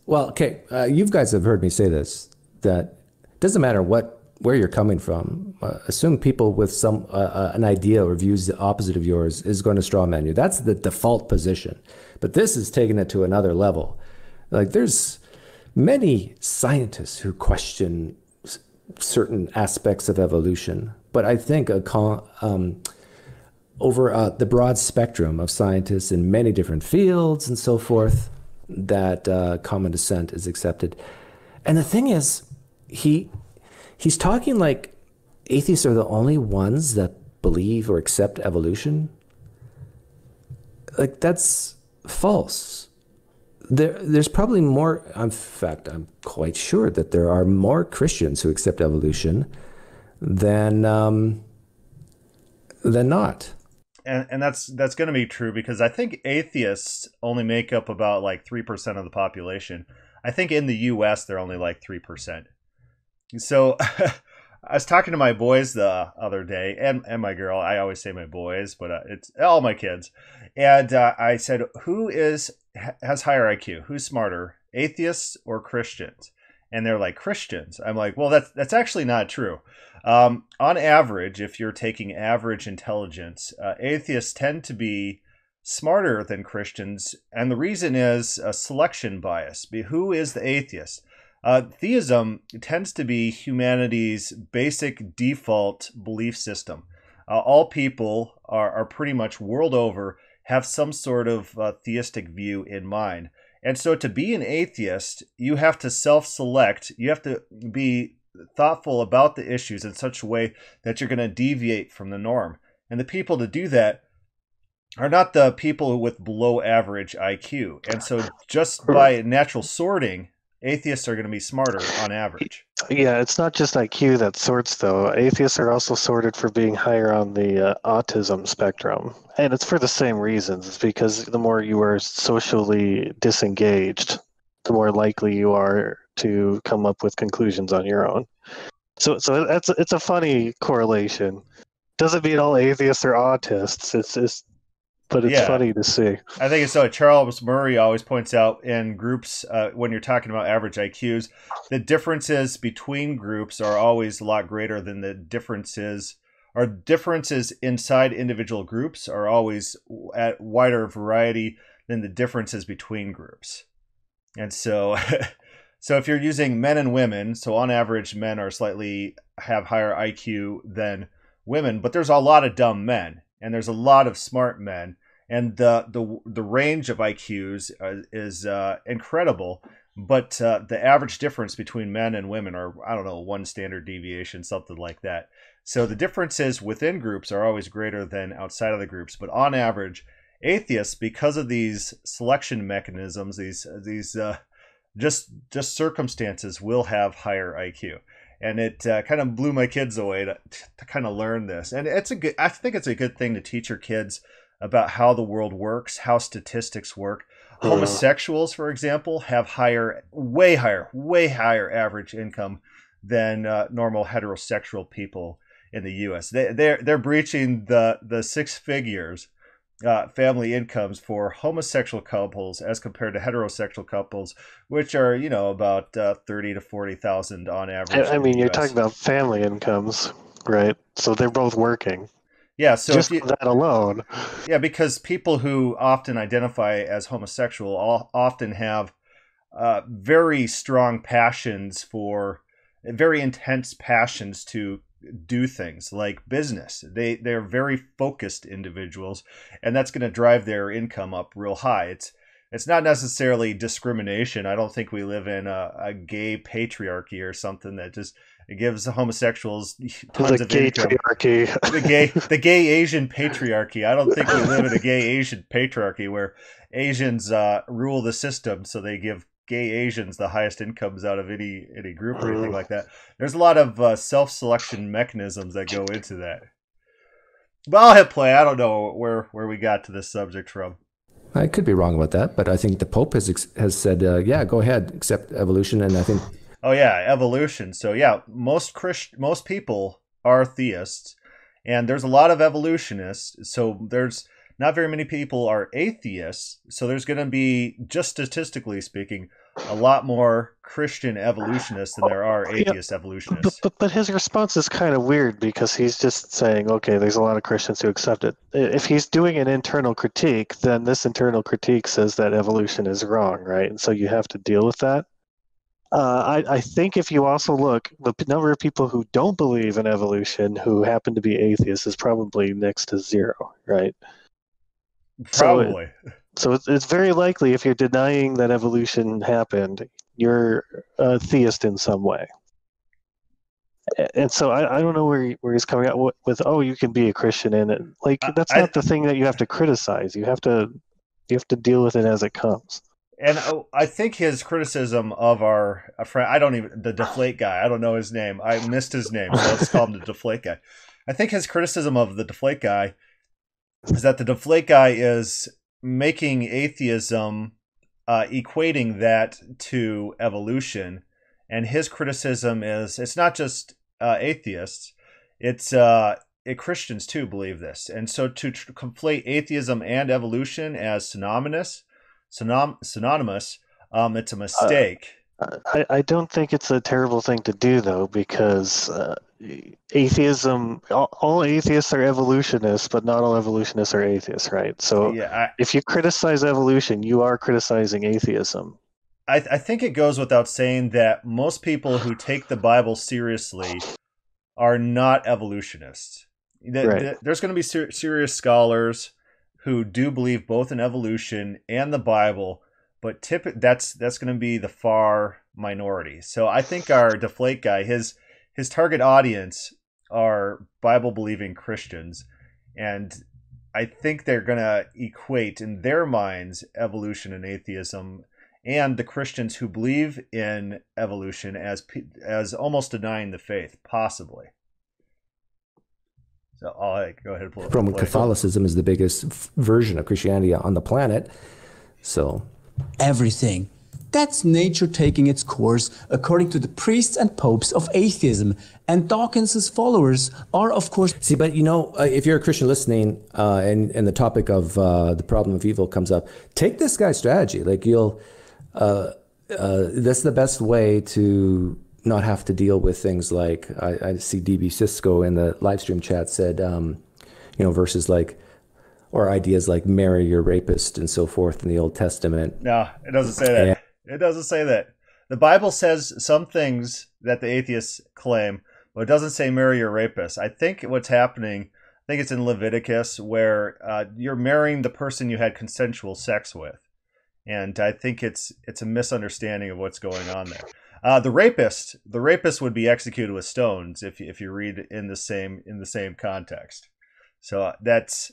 okay, you guys have heard me say this, that it doesn't matter where you're coming from. Assume people with some an idea or views the opposite of yours is going to strawman you. That's the default position. But this is taking it to another level. Like there's many scientists who question certain aspects of evolution, but I think over the broad spectrum of scientists in many different fields and so forth, that common descent is accepted. And the thing is, he's talking like atheists are the only ones that believe or accept evolution. Like that's false. There's probably more. In fact, I'm quite sure that there are more Christians who accept evolution than not. And that's going to be true, because I think atheists only make up about like 3% of the population. I think in the U.S. they're only like 3%. So I was talking to my boys the other day, and my girl. I always say my boys, but it's all my kids. And I said, who has higher IQ? Who's smarter, atheists or Christians? And they're like, Christians. I'm like, well, that's actually not true. On average, if you're taking average intelligence, atheists tend to be smarter than Christians. And the reason is a selection bias. Who is the atheist? Theism tends to be humanity's basic default belief system. All people are pretty much world over have some sort of theistic view in mind. And so to be an atheist, you have to self-select. You have to be thoughtful about the issues in such a way that you're going to deviate from the norm. And the people to do that are not the people with below average IQ. And so just by natural sorting, atheists are going to be smarter on average. Yeah, it's not just IQ that sorts, though. Atheists are also sorted for being higher on the autism spectrum. And it's for the same reasons. It's because the more you are socially disengaged, the more likely you are to come up with conclusions on your own. So it's a funny correlation. Doesn't mean all atheists are autists. But it's funny to see. I think it's so. Charles Murray always points out in groups, when you're talking about average IQs, the differences between groups are always a lot greater than the differences, or differences inside individual groups are always at wider variety than the differences between groups. And so, so if you're using men and women, so on average, men are slightly have higher IQ than women, but there's a lot of dumb men and there's a lot of smart men. And the range of IQs is incredible, but the average difference between men and women are, I don't know, 1 standard deviation, something like that. So the differences within groups are always greater than outside of the groups. But on average, atheists, because of these selection mechanisms, these just circumstances, will have higher IQ. And it kind of blew my kids away to kind of learn this. And I think it's a good thing to teach your kids about how the world works, how statistics work. Homosexuals, for example, have way higher average income than normal heterosexual people in the U.S. They're breaching the 6 figures family incomes for homosexual couples as compared to heterosexual couples, which are about 30 to 40,000 on average. I mean, you're talking about family incomes, right? So they're both working. Yeah, so just that alone. Yeah, because people who often identify as homosexual often have very strong passions very intense passions to do things like business. They're very focused individuals, and that's going to drive their income up real high. It's not necessarily discrimination. I don't think we live in a gay patriarchy or something that just gives the homosexuals tons of income. The gay Asian patriarchy. I don't think we live in a gay Asian patriarchy where Asians rule the system, so they give gay Asians the highest incomes out of any group or anything like that. There's a lot of self-selection mechanisms that go into that. But I'll hit play. I don't know where we got to this subject from. I could be wrong about that, but I think the Pope has said, yeah, go ahead, accept evolution, and I think. Oh yeah, evolution. So yeah, most people are theists, and there's a lot of evolutionists. So there's not very many people are atheists. So there's going to be, just statistically speaking, a lot more Christian evolutionists than there are atheist evolutionists. But his response is kind of weird because he's just saying, okay, there's a lot of Christians who accept it. If he's doing an internal critique, then this internal critique says that evolution is wrong, right? And so you have to deal with that. I think if you also look, the number of people who don't believe in evolution who happen to be atheists is probably next to zero, right? Probably. So it's very likely if you're denying that evolution happened, you're a theist in some way. And so I don't know where he's coming out with, oh, you can be a Christian in it. Like, that's not the thing that you have to criticize. You have to deal with it as it comes. And I think his criticism of our friend, the Deflate guy, I don't know his name. I missed his name, so let's call him the Deflate guy. I think his criticism of the Deflate guy is that the Deflate guy is making atheism, equating that to evolution. And his criticism is it's not just atheists, it's Christians too believe this. And so to conflate atheism and evolution as synonymous, it's a mistake. I don't think it's a terrible thing to do, though, because atheism, all atheists are evolutionists, but not all evolutionists are atheists, right? So if you criticize evolution, you are criticizing atheism. I think it goes without saying that most people who take the Bible seriously are not evolutionists. Right. There's going to be serious scholars who do believe both in evolution and the Bible, but that's going to be the far minority. So I think our Deflate guy, his target audience are Bible-believing Christians, and I think they're going to equate in their minds evolution and atheism, and the Christians who believe in evolution as almost denying the faith, possibly. So I'll go ahead and pull it. Roman Catholicism is the biggest version of Christianity on the planet. So everything. That's nature taking its course according to the priests and popes of atheism. And Dawkins's followers are, of course... See, but if you're a Christian listening and the topic of the problem of evil comes up, take this guy's strategy. Like that's the best way to not have to deal with things like, I see DB Cisco in the live stream chat said, verses like, or ideas like marry your rapist and so forth in the Old Testament. No, it doesn't say that. It doesn't say that. The Bible says some things that the atheists claim, but it doesn't say marry your rapist. I think what's happening, I think it's in Leviticus, where you're marrying the person you had consensual sex with. And I think it's a misunderstanding of what's going on there. The rapist would be executed with stones if you read in the same context. So that's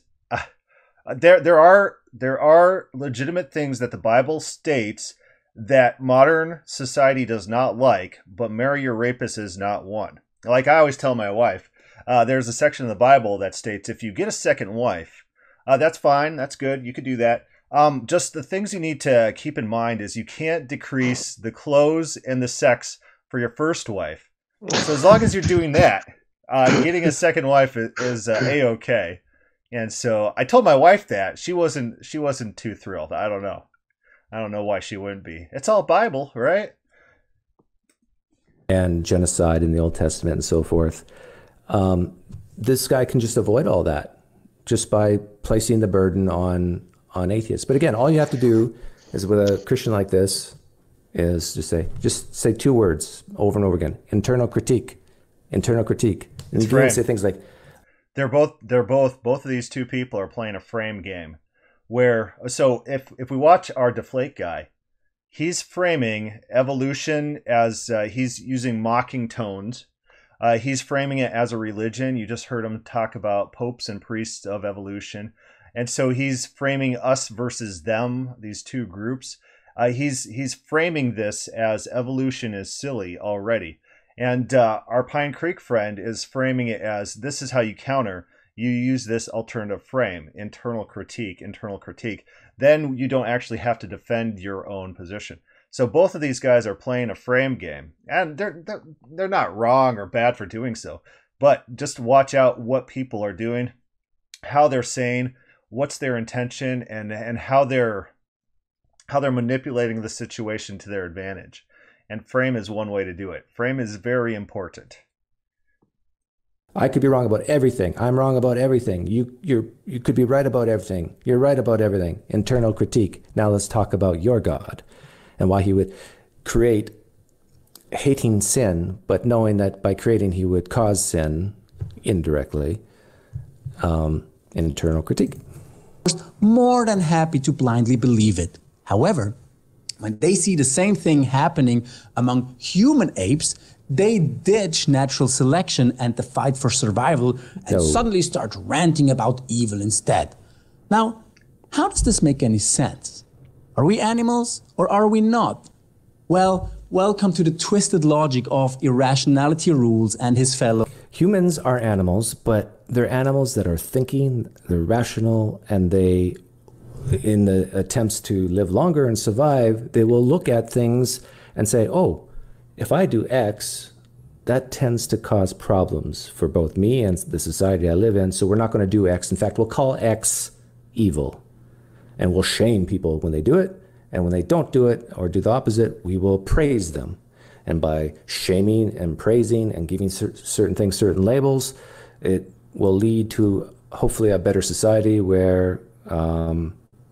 there are legitimate things that the Bible states that modern society does not like, but marry your rapist is not one. Like I always tell my wife, there's a section in the Bible that states if you get a second wife, that's fine, that's good, you could do that. Just the things you need to keep in mind is you can't decrease the clothes and the sex for your first wife. So as long as you're doing that, getting a second wife is a-okay. And so I told my wife that. She wasn't too thrilled. I don't know why she wouldn't be. It's all Bible, right? And genocide in the Old Testament and so forth. This guy can just avoid all that just by placing the burden on atheists. But again, all you have to do is with a Christian like this is just say two words over and over again: internal critique. And you can say things like, both of these two people are playing a frame game. So if we watch our Deflate guy, he's framing evolution as he's using mocking tones. He's framing it as a religion. You just heard him talk about popes and priests of evolution. And so he's framing us versus them, these two groups. He's framing this as evolution is silly already. And our PineCreek friend is framing it as this is how you counter. You use this alternative frame, internal critique. Then you don't actually have to defend your own position. So both of these guys are playing a frame game, and they're not wrong or bad for doing so. But just watch out what people are doing, how they're saying, what's their intention, and how they're manipulating the situation to their advantage. And frame is one way to do it. Frame is very important. I could be wrong about everything. I'm wrong about everything. You could be right about everything. You're right about everything. Internal critique. Now let's talk about your God and why he would create hating sin, but knowing that by creating he would cause sin indirectly. Internal critique. More than happy to blindly believe it. However, when they see the same thing happening among human apes, they ditch natural selection and the fight for survival and suddenly start ranting about evil instead. Now, how does this make any sense? Are we animals or are we not? Well, welcome to the twisted logic of irrationality rules and his fellow. Humans are animals, but they're animals that are thinking, they're rational, and they, in the attempts to live longer and survive, they will look at things and say, oh, if I do X, that tends to cause problems for both me and the society I live in, so we're not going to do X. In fact, we'll call X evil, and we'll shame people when they do it, and when they don't do it or do the opposite, we will praise them. And by shaming and praising and giving certain things certain labels, it will lead to hopefully a better society where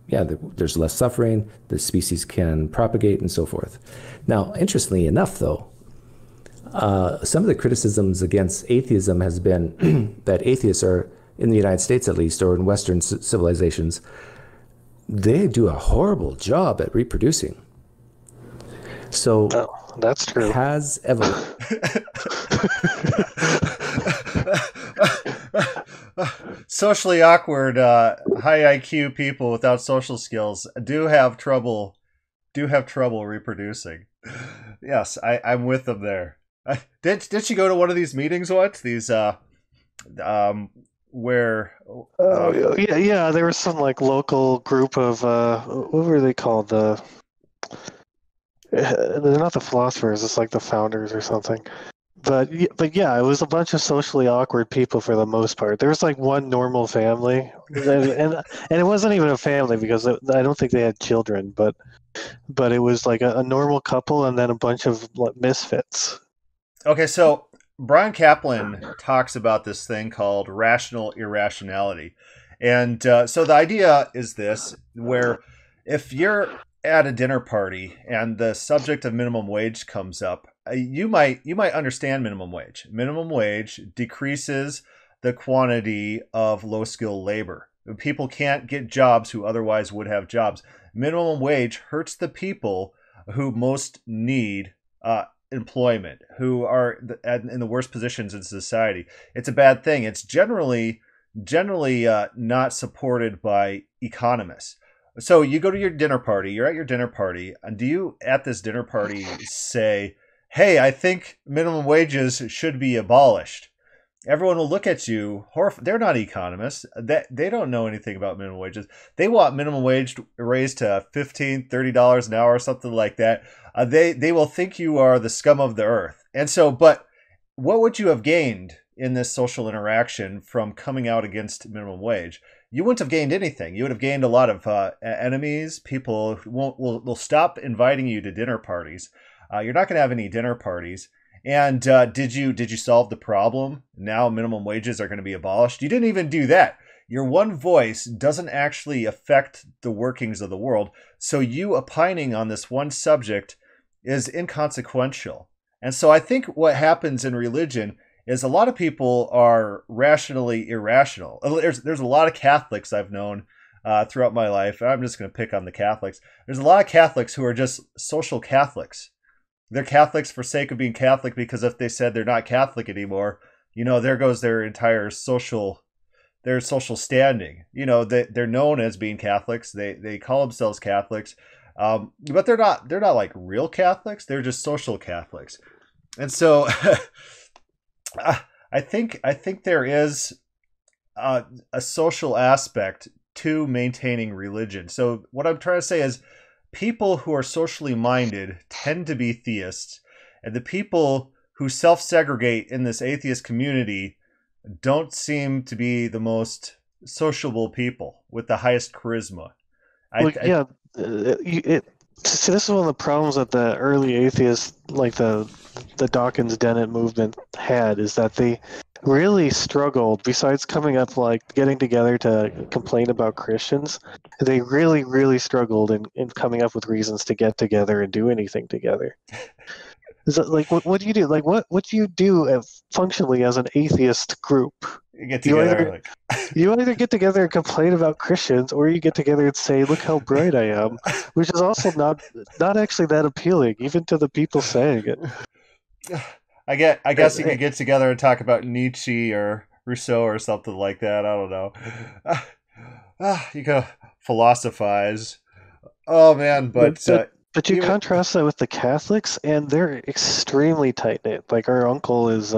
there's less suffering, the species can propagate and so forth. Now, interestingly enough, though, some of the criticisms against atheism has been that atheists are, in the United States at least, or in Western civilizations, they do a horrible job at reproducing. So that's true. Has evolution... Socially awkward, high IQ people without social skills do have trouble do have trouble reproducing. Yes, I'm with them there. Did she go to one of these meetings once? These where yeah, there was some like local group of what were they called? They're not the philosophers, it's like the founders or something. But yeah, it was a bunch of socially awkward people for the most part. There was like one normal family, and it wasn't even a family because I don't think they had children, but it was like a normal couple and then a bunch of misfits. Okay, so Brian Kaplan talks about this thing called rational irrationality. And so the idea is this, where if you're at a dinner party and the subject of minimum wage comes up, you might understand minimum wage. Minimum wage decreases the quantity of low-skilled labor. People can't get jobs who otherwise would have jobs. Minimum wage hurts the people who most need employment, who are in the worst positions in society. It's a bad thing. It's generally not supported by economists. So you go to your dinner party, you're at your dinner party, and do you at this dinner party say, hey, I think minimum wages should be abolished? Everyone will look at you horrified. They're not economists. They don't know anything about minimum wages. They want minimum wage raised to $15, $30 an hour or something like that. They will think you are the scum of the earth. And so, but what would you have gained in this social interaction from coming out against minimum wage? You wouldn't have gained anything. You would have gained a lot of enemies. People will stop inviting you to dinner parties. You're not going to have any dinner parties. And did you solve the problem? Now minimum wages are going to be abolished. You didn't even do that. Your one voice doesn't actually affect the workings of the world. So you opining on this one subject is inconsequential. And so I think what happens in religion is a lot of people are rationally irrational. There's a lot of Catholics I've known throughout my life. I'm just going to pick on the Catholics. There's a lot of Catholics who are just social Catholics. They're Catholics for sake of being Catholic, because if they said they're not Catholic anymore, there goes their entire social standing. They're known as being Catholics. They call themselves Catholics, but they're not like real Catholics. They're just social Catholics. And so I think there is a social aspect to maintaining religion. So what I'm trying to say is, people who are socially minded tend to be theists, and the people who self-segregate in this atheist community don't seem to be the most sociable people with the highest charisma. See, this is one of the problems that the early atheists, like the Dawkins Dennett movement, had, is that they really struggled. Besides coming up, like getting together to complain about Christians, they really, really struggled in coming up with reasons to get together and do anything together. So, like, what do you do? Like, what do you do functionally as an atheist group? You get together. You either get together and complain about Christians, or you get together and say, "Look how bright I am," which is also not actually that appealing, even to the people saying it. I guess you could get together and talk about Nietzsche or Rousseau or something like that. I don't know. You can philosophize. Oh man, but you contrast that with the Catholics, and they're extremely tight knit. Like, our uncle is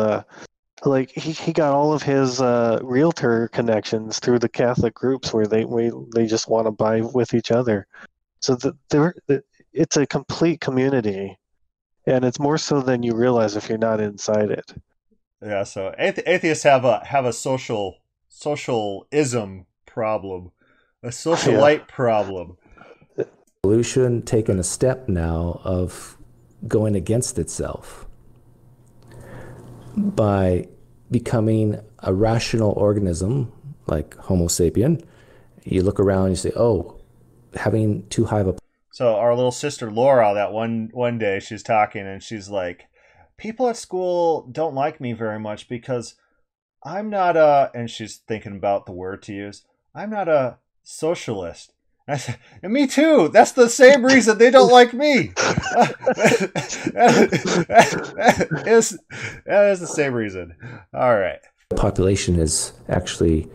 like he got all of his realtor connections through the Catholic groups where they just want to buy with each other. So it's a complete community, and it's more so than you realize if you're not inside it. Yeah, so atheists have a socialism problem, a socialite problem. Evolution taken a step now of going against itself by becoming a rational organism like Homo sapien. You look around and you say, oh, having too high of a... So our little sister Laura, that one day she's talking and she's like, people at school don't like me very much because I'm not and she's thinking about the word to use, I'm not a socialist. I said, and me too. That's the same reason they don't like me. That is the same reason. All right. The population is actually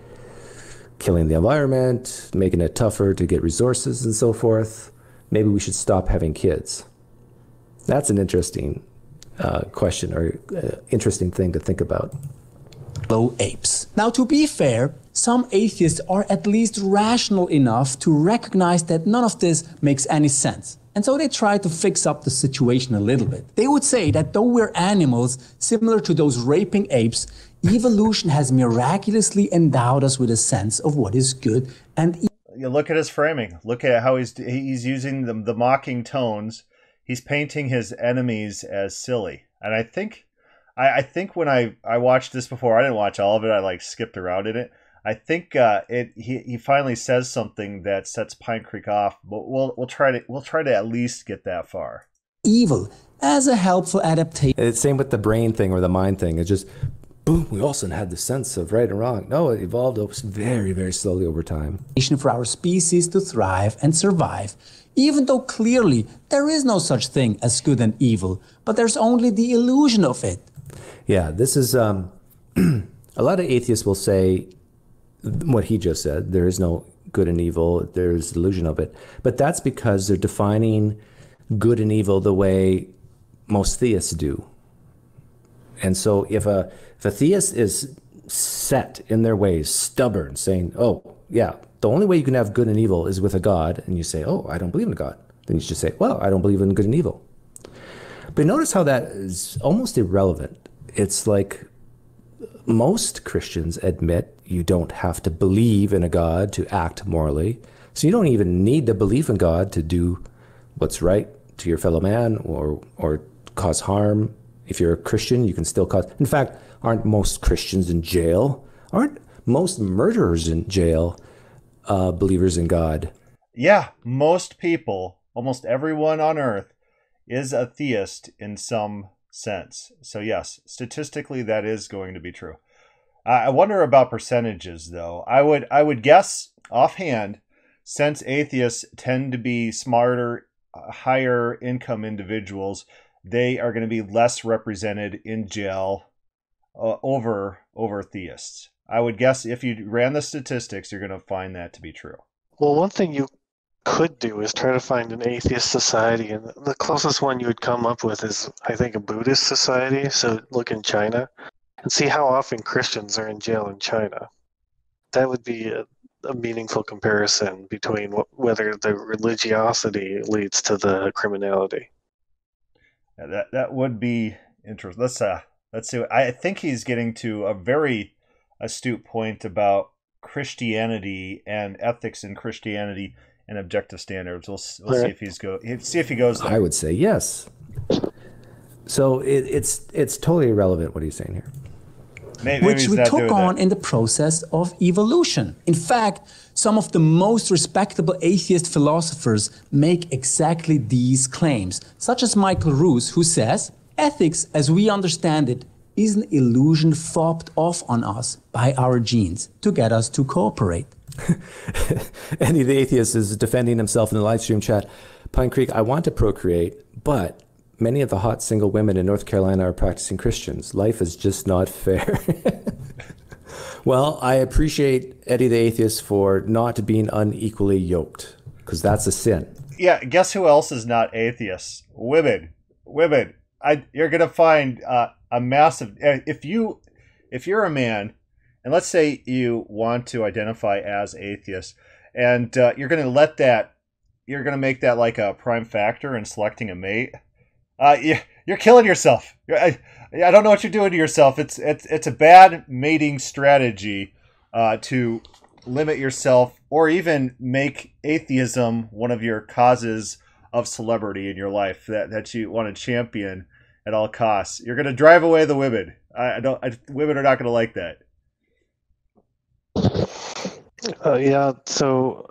killing the environment, making it tougher to get resources and so forth. maybe we should stop having kids. That's an interesting question, or interesting thing to think about. Low apes. Now, to be fair, some atheists are at least rational enough to recognize that none of this makes any sense. And so they try to fix up the situation a little bit. They would say that though we're animals similar to those raping apes, evolution has miraculously endowed us with a sense of what is good and evil. You look at his framing. Look at how he's using the mocking tones. He's painting his enemies as silly. And I think when I watched this before, I didn't watch all of it. I skipped around in it. I think he finally says something that sets PineCreek off, but we'll try to at least get that far. Evil as a helpful adaptation. It's same with the brain thing or the mind thing. It's just boom. We also had the sense of right and wrong. No, it evolved very, very slowly over time. For our species to thrive and survive, even though clearly there is no such thing as good and evil, but there's only the illusion of it. Yeah, this is a lot of atheists will say what he just said. There is no good and evil. There's illusion of it. But that's because they're defining good and evil the way most theists do. And so if a theist is set in their ways, stubborn, saying, oh, yeah, the only way you can have good and evil is with a God, and you say, oh, I don't believe in a God. Then you just say, well, I don't believe in good and evil. But notice how that is almost irrelevant. It's like most Christians admit you don't have to believe in a God to act morally. So you don't even need to believe in God to do what's right to your fellow man or cause harm. If you're a Christian, you can still cause... In fact, aren't most Christians in jail? Aren't most murderers in jail believers in God? Yeah, most people, almost everyone on earth, is a theist in some sense. So yes, statistically that is going to be true. I wonder about percentages, though. I would guess offhand, since atheists tend to be smarter, higher income individuals, they are going to be less represented in jail over theists. I would guess if you ran the statistics, you're going to find that to be true. Well, one thing you could do is try to find an atheist society, and the closest one you would come up with is, I think, a Buddhist society. So look in China and see how often Christians are in jail in China. That would be a meaningful comparison between whether the religiosity leads to the criminality. Yeah, that would be interesting. Let's see. I think he's getting to a very astute point about Christianity and ethics in Christianity and objective standards. We'll see if he goes there. I would say yes. So it's totally irrelevant what he's saying here. Which we took on in the process of evolution. In fact, some of the most respectable atheist philosophers make exactly these claims, such as Michael Ruse, who says, ethics, as we understand it, is an illusion fobbed off on us by our genes to get us to cooperate. Eddie the atheist is defending himself in the live stream chat. PineCreek, I want to procreate, but many of the hot single women in North Carolina are practicing Christians. Life is just not fair. Well, I appreciate Eddie the atheist for not being unequally yoked, because that's a sin. Yeah, guess who else is not atheists? Women. You're gonna find a massive. If you're a man, and let's say you want to identify as atheist, and you're gonna make that like a prime factor in selecting a mate. You're killing yourself. I don't know what you're doing to yourself. It's a bad mating strategy to limit yourself or even make atheism one of your causes of celebrity in your life that you want to champion at all costs. You're going to drive away the women. Women are not going to like that. Yeah, so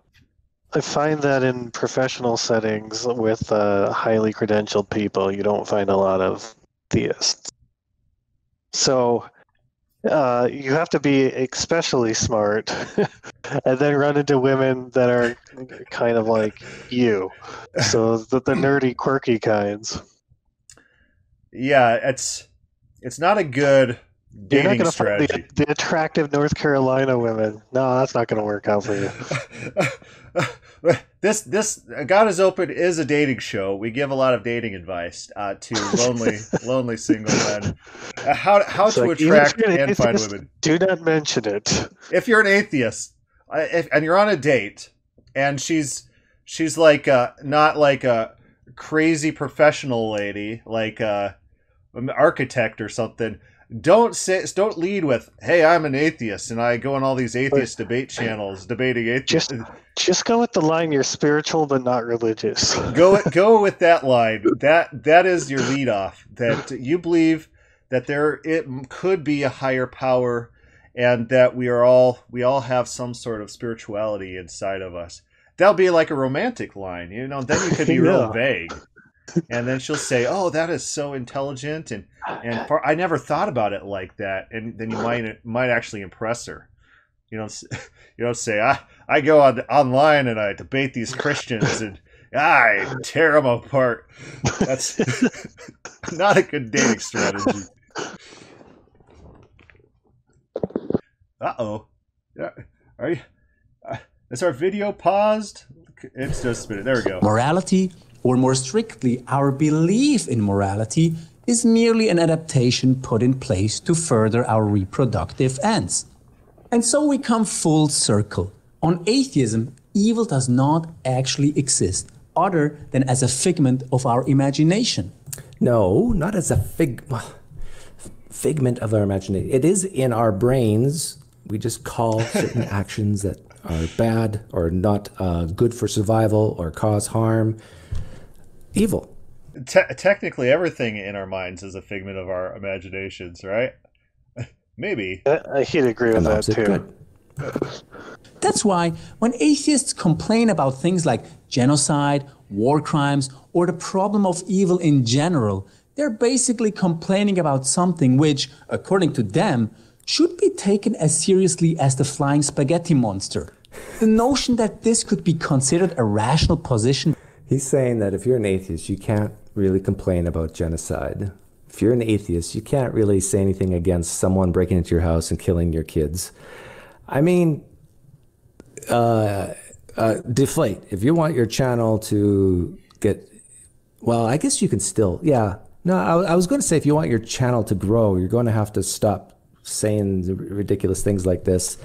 I find that in professional settings with highly credentialed people, you don't find a lot of theists. So you have to be especially smart and then run into women that are kind of like you. So the nerdy, quirky kinds. Yeah, it's not a good dating strategy. Find the attractive North Carolina women. No, that's not going to work out for you. This God is Open is a dating show. We give a lot of dating advice to lonely single men. How It's to like, attract even if you're an and find atheist, women. do not mention it. If you're an atheist and you're on a date and she's like not like a crazy professional lady, like an architect or something, don't lead with, "Hey, I'm an atheist and I go on all these atheist debate channels debating atheists." Just go with the line, "You're spiritual but not religious." Go with that line. That is your lead off. That you believe that it could be a higher power, and that we all have some sort of spirituality inside of us. That'll be like a romantic line, Then you could be real vague, and then she'll say, "Oh, that is so intelligent," and I never thought about it like that, and then you might actually impress her. You don't say, I go online and I debate these Christians and I tear them apart. That's not a good dating strategy. Uh-oh. Are you? Is our video paused? It's just a minute. There we go. Morality, or more strictly, our belief in morality, is merely an adaptation put in place to further our reproductive ends. And so we come full circle. On atheism, evil does not actually exist, other than as a figment of our imagination. No, not as a figment of our imagination. It is in our brains. We just call certain actions that are bad or not good for survival or cause harm evil. Technically, everything in our minds is a figment of our imaginations, right? Maybe. He'd agree with that too. Good. That's why when atheists complain about things like genocide, war crimes, or the problem of evil in general, they're basically complaining about something which, according to them, should be taken as seriously as the flying spaghetti monster. The notion that this could be considered a rational position. He's saying that if you're an atheist, you can't really complain about genocide. If you're an atheist, you can't really say anything against someone breaking into your house and killing your kids. I mean, deflate. If you want your channel to get, well, I guess you can still, yeah. No, I was going to say, if you want your channel to grow, you're going to have to stop saying ridiculous things like this.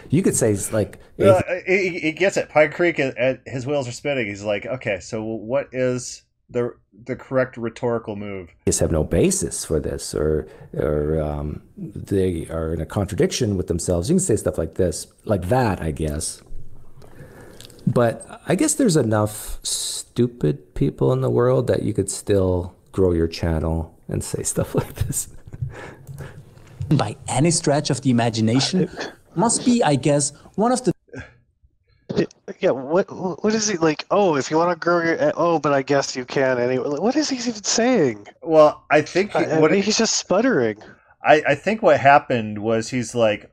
You could say, like... he gets it. PineCreek, his wheels are spinning. He's like, okay, so what is the correct rhetorical move? Just have no basis for this, or they are in a contradiction with themselves. You can say stuff like this, like that, I guess. But I guess there's enough stupid people in the world that you could still grow your channel and say stuff like this. By any stretch of the imagination, must be, I guess, one of the... Yeah, what is he like? Oh, if you want to grow your... but I guess you can anyway. What is he even saying? Well, I think... he's just sputtering. I think what happened was he's like,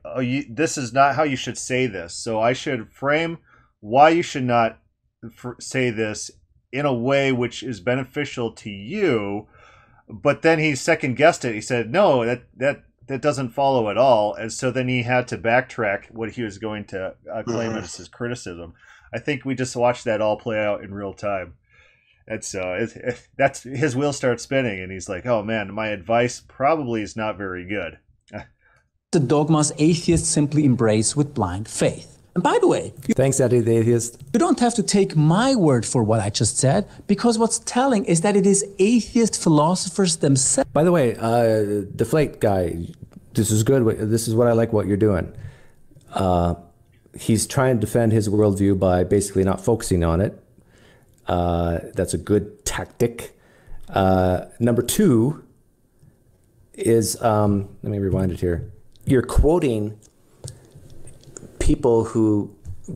this is not how you should say this. So I should frame why you should not say this in a way which is beneficial to you. But then he second guessed it. He said, no, that doesn't follow at all. And so then he had to backtrack what he was going to claim as his criticism. I think we just watched that all play out in real time. And so that's his wheels start spinning, and he's like, oh man, my advice probably is not very good. The dogmas atheists simply embrace with blind faith. And by the way, thanks, Eddie the Atheist. You don't have to take my word for what I just said, because what's telling is that it is atheist philosophers themselves. By the way, Deflate guy, this is good. This is what I like what you're doing. He's trying to defend his worldview by basically not focusing on it. That's a good tactic. Number two is, let me rewind it here. You're quoting people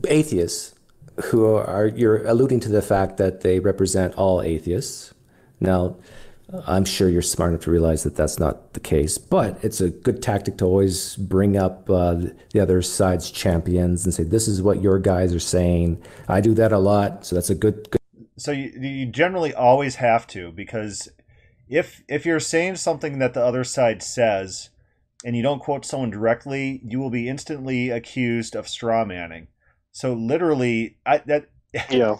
atheists, you're alluding to the fact that they represent all atheists. Now, I'm sure you're smart enough to realize that that's not the case, but it's a good tactic to always bring up the other side's champions and say, this is what your guys are saying. I do that a lot, so that's a good... So you generally always have to, because if you're saying something that the other side says and you don't quote someone directly, you will be instantly accused of straw manning. So literally, Yeah.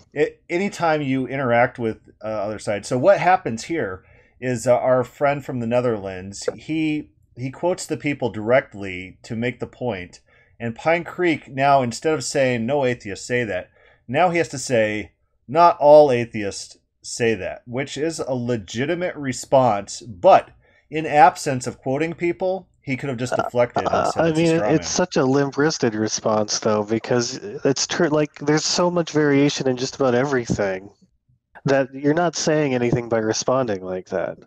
anytime you interact with other side. So what happens here is our friend from the Netherlands, he quotes the people directly to make the point. And PineCreek now, instead of saying no atheists say that, now he has to say not all atheists say that, which is a legitimate response. But in absence of quoting people, he could have just deflected and said I it's a mean, straw man. it's such a limp-wristed response, though, because it's true. Like, there's so much variation in just about everything that you're not saying anything by responding like that.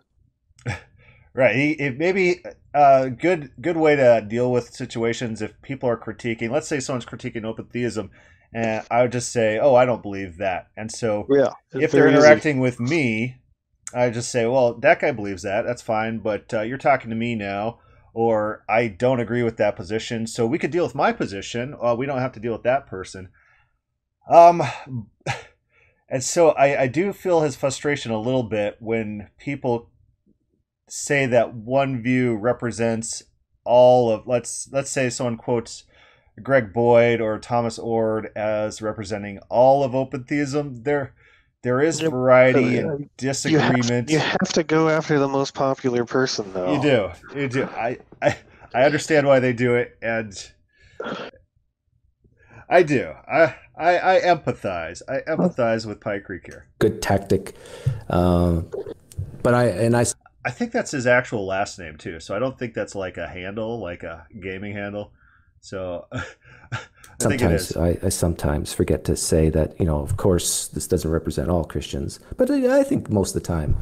Right. It may be a good way to deal with situations if people are critiquing. Let's say someone's critiquing open theism, and I would just say, "Oh, I don't believe that." And so, Yeah, if they're very easy. interacting with me, I just say, "Well, that guy believes that. That's fine, but you're talking to me now, or I don't agree with that position. So we could deal with my position. We don't have to deal with that person." Um, and so I do feel his frustration a little bit when people say that one view represents all of, let's say someone quotes Greg Boyd or Thomas Ord as representing all of open theism. There is variety and disagreement. You have to go after the most popular person, though. You do. I understand why they do it, and I do. I empathize. I empathize with PineCreek here. Good tactic. But I think that's his actual last name too. So I don't think that's like a handle, like a gaming handle. So I think it is. I sometimes forget to say that, of course, this doesn't represent all Christians. But I think most of the time,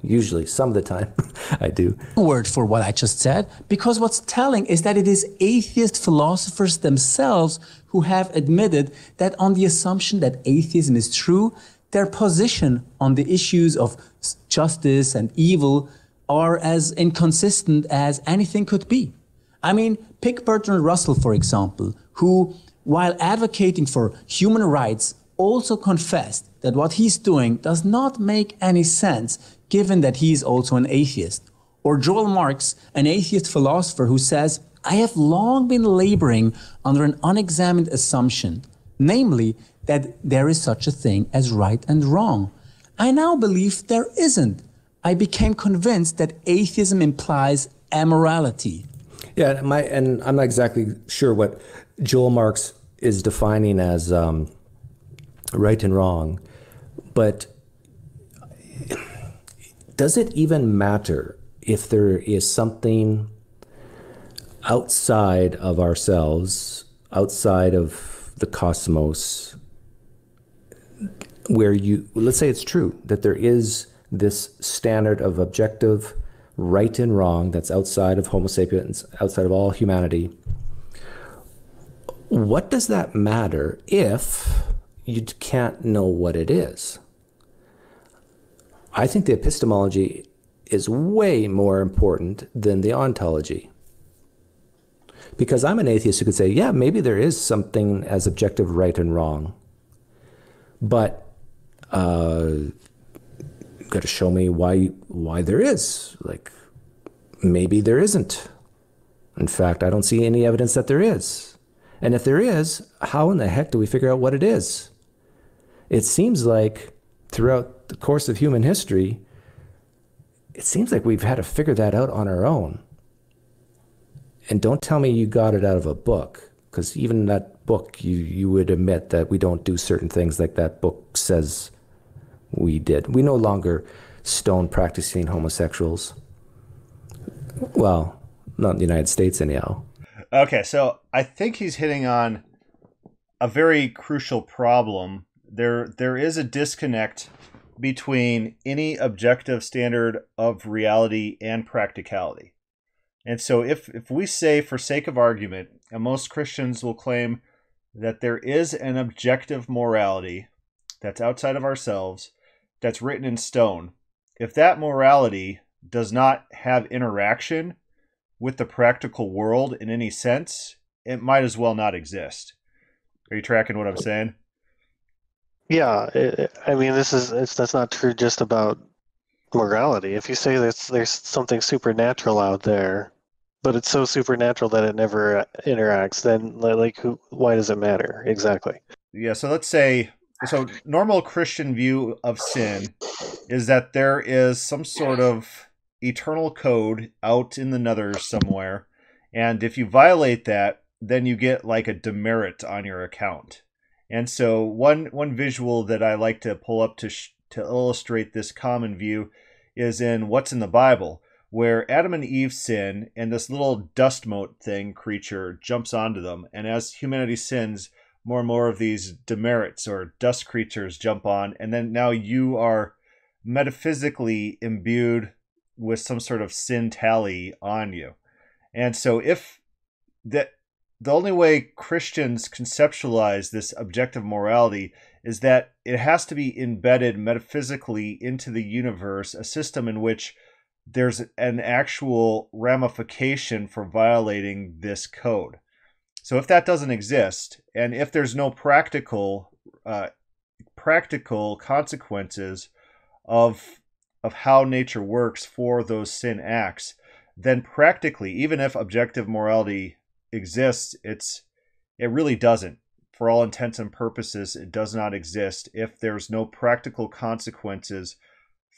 usually some of the time, I do. Word for what I just said, because what's telling is that it is atheist philosophers themselves who have admitted that on the assumption that atheism is true, their position on the issues of justice and evil are as inconsistent as anything could be. I mean, pick Bertrand Russell, for example, who, while advocating for human rights, also confessed that what he's doing does not make any sense, given that he is also an atheist. Or Joel Marx, an atheist philosopher who says, "I have long been laboring under an unexamined assumption, namely that there is such a thing as right and wrong. I now believe there isn't. I became convinced that atheism implies amorality." Yeah, and I'm not exactly sure what Joel Marx is defining as right and wrong, but does it even matter if there is something outside of ourselves, outside of the cosmos, where let's say it's true that there is this standard of objective right and wrong that's outside of Homo sapiens, outside of all humanity. What does that matter if you can't know what it is? I think the epistemology is way more important than the ontology. Because I'm an atheist who could say, yeah, maybe there is something as objective right and wrong, but got to show me why there is. Like, maybe there isn't. In fact, I don't see any evidence that there is. And if there is, how in the heck do we figure out what it is? It seems like throughout the course of human history, it seems like we've had to figure that out on our own. And don't tell me you got it out of a book, because even in that book, you would admit that we don't do certain things like that book says we did. We no longer stone practicing homosexuals. Well, not in the United States anyhow. Okay, so I think he's hitting on a very crucial problem. There is a disconnect between any objective standard of reality and practicality. And so if we say, for sake of argument, and most Christians will claim that there is an objective morality that's outside of ourselves, that's written in stone, if that morality does not have interaction with the practical world in any sense, it might as well not exist. Are you tracking what I'm saying? Yeah, I mean, that's not true just about morality. If you say that there's something supernatural out there, but it's so supernatural that it never interacts, then why does it matter exactly? Yeah, so let's say so normal Christian view of sin is that there is some sort of eternal code out in the nether somewhere, and if you violate that, then you get like a demerit on your account. And so one visual that I like to pull up to illustrate this common view is in What's in the Bible, where Adam and Eve sin, and this little dust mote thing creature jumps onto them. And as humanity sins, more and more of these demerits or dust creatures jump on, and then now you are metaphysically imbued with some sort of sin tally on you. And so if that, the only way Christians conceptualize this objective morality is that it has to be embedded metaphysically into the universe, a system in which there's an actual ramification for violating this code. So if that doesn't exist, and if there's no practical consequences of how nature works for those sin acts, then practically, even if objective morality exists, it really doesn't. For all intents and purposes, it does not exist if there's no practical consequences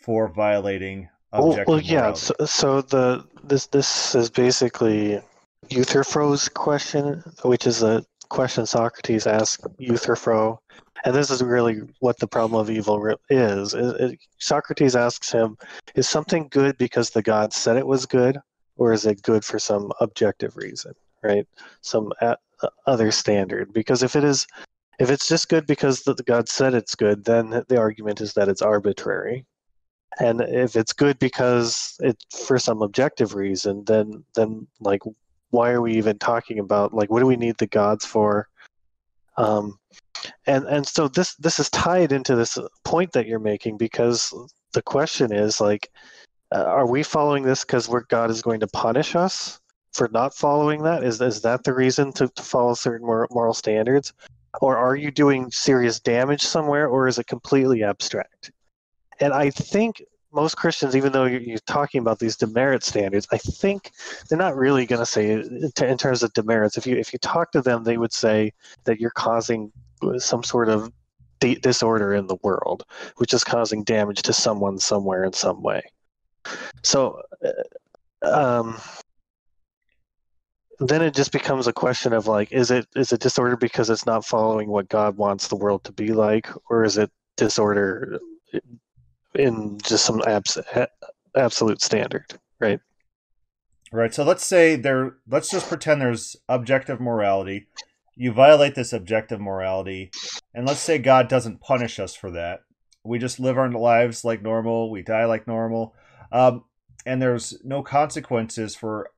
for violating objective morality. Yeah. So this is basically Euthyphro's question, which is a question Socrates asked Euthyphro, and this is really what the problem of evil is. Socrates asks him, is something good because the gods said it was good, or is it good for some objective reason, right? Some other standard? Because if it's just good because the gods said it's good, then the argument is that it's arbitrary. And if it's good because it's for some objective reason, then like, why are we even talking about, like, what do we need the gods for? And so this is tied into this point that you're making, because the question is, like, are we following this because God is going to punish us for not following that? Is that the reason to follow certain moral standards? Or are you doing serious damage somewhere, or is it completely abstract? And I think most Christians, even though you're talking about these demerit standards, I think they're not really going to say in terms of demerits. If you talk to them, they would say that you're causing some sort of disorder in the world, which is causing damage to someone somewhere in some way. So then it just becomes a question of, like, is it disorder because it's not following what God wants the world to be like, or is it disorder in just some absolute standard, right? Right. So let's just pretend there's objective morality. You violate this objective morality, and let's say God doesn't punish us for that. We just live our lives like normal. We die like normal, and there's no consequences for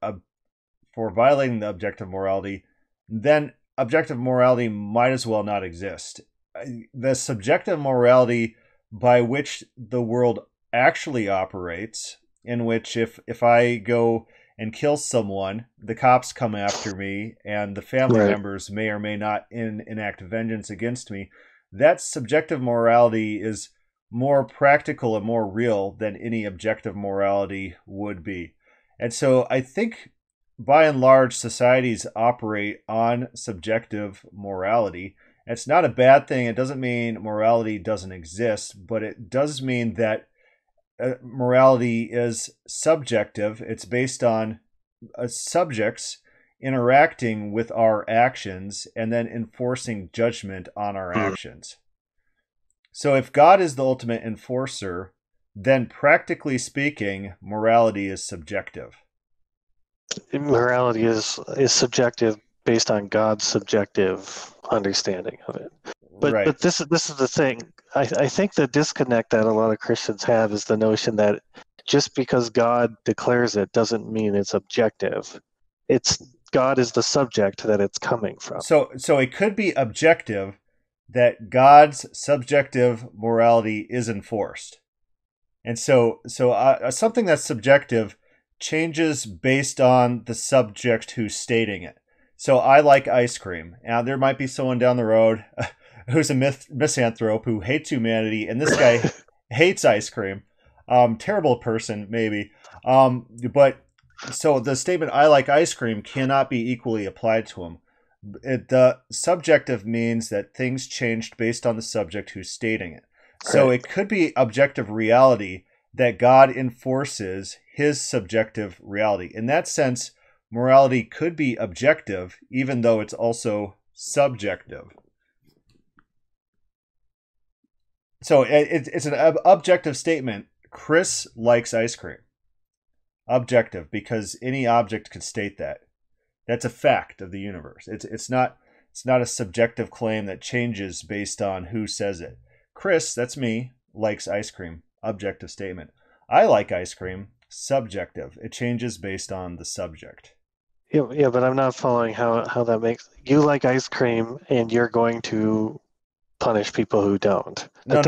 violating the objective morality. Then objective morality might as well not exist. The subjective morality by which the world actually operates, in which if I go and kill someone, the cops come after me, and the family members may or may not enact vengeance against me, that subjective morality is more practical and more real than any objective morality would be. And so I think, by and large, societies operate on subjective morality. It's not a bad thing. It doesn't mean morality doesn't exist, but it does mean that morality is subjective. It's based on subjects interacting with our actions and then enforcing judgment on our actions. So if God is the ultimate enforcer, then practically speaking, morality is subjective. Morality is subjective based on God's subjective understanding of it. But this is the thing. I think the disconnect that a lot of Christians have is the notion that just because God declares it doesn't mean it's objective. It's God is the subject that it's coming from. So it could be objective that God's subjective morality is enforced. And so something that's subjective changes based on the subject who's stating it. So I like ice cream. Now there might be someone down the road who's a misanthrope who hates humanity, and this guy hates ice cream. Terrible person, maybe. But so the statement "I like ice cream" cannot be equally applied to him. The subjective means that things changed based on the subject who's stating it. So it could be objective reality that God enforces his subjective reality. In that sense, morality could be objective, even though it's also subjective. So it's an objective statement. Chris likes ice cream. Objective, because any object could state that. That's a fact of the universe. It's not a subjective claim that changes based on who says it. Chris, that's me, likes ice cream. Objective statement. I like ice cream. Subjective. It changes based on the subject. Yeah, but I'm not following how that makes. You like ice cream, and you're going to punish people who don't. No.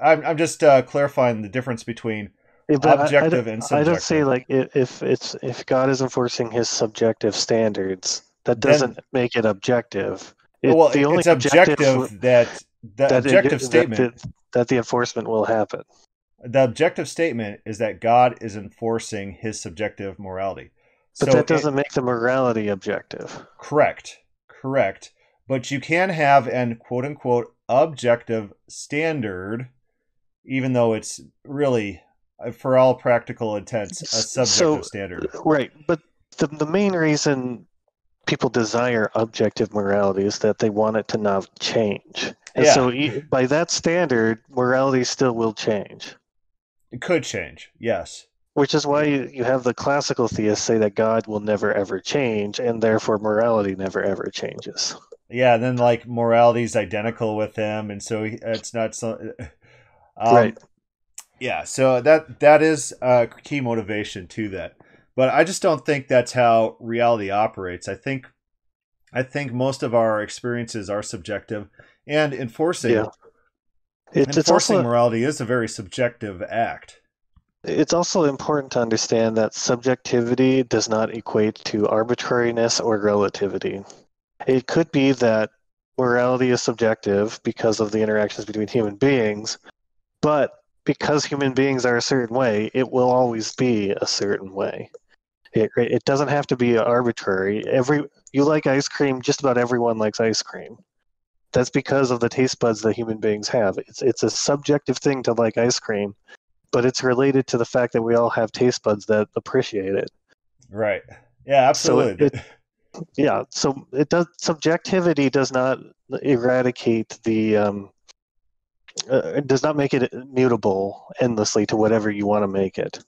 I'm just clarifying the difference between objective and subjective. I don't say like if God is enforcing his subjective standards, that doesn't make it objective. It's objective that the objective statement that the enforcement will happen. The objective statement is that God is enforcing his subjective morality. But that doesn't make the morality objective. Correct. But you can have an quote-unquote objective standard, even though it's really, for all practical intents, a subjective standard. Right, but the main reason people desire objective morality is that they want it to not change. And so by that standard, morality still will change. It could change, yes. Which is why you have the classical theists say that God will never ever change, and therefore morality never ever changes. Yeah, and then like morality is identical with him, and so it's not so. Right. Yeah, so that is a key motivation to that, but I just don't think that's how reality operates. I think most of our experiences are subjective, and enforcing morality is a very subjective act. It's also important to understand that subjectivity does not equate to arbitrariness or relativity. It could be that morality is subjective because of the interactions between human beings, but because human beings are a certain way, it will always be a certain way. It doesn't have to be arbitrary. You like ice cream, just about everyone likes ice cream. That's because of the taste buds that human beings have. It's a subjective thing to like ice cream, but it's related to the fact that we all have taste buds that appreciate it. Right. Yeah, absolutely. So subjectivity does not eradicate the it does not make it mutable endlessly to whatever you want to make it.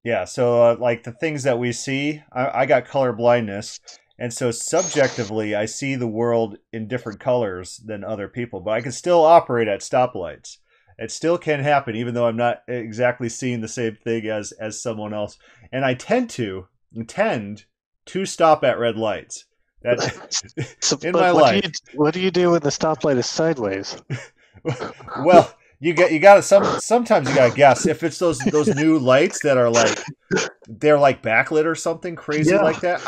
Yeah, so like the things that we see, I got color blindness, and so subjectively I see the world in different colors than other people, but I can still operate at stoplights. It still can happen, even though I'm not exactly seeing the same thing as someone else. And I tend to stop at red lights. In my life. What do you do when the stoplight is sideways? Well, you got to sometimes you got to guess if it's those new lights that are like they're like backlit or something crazy like that.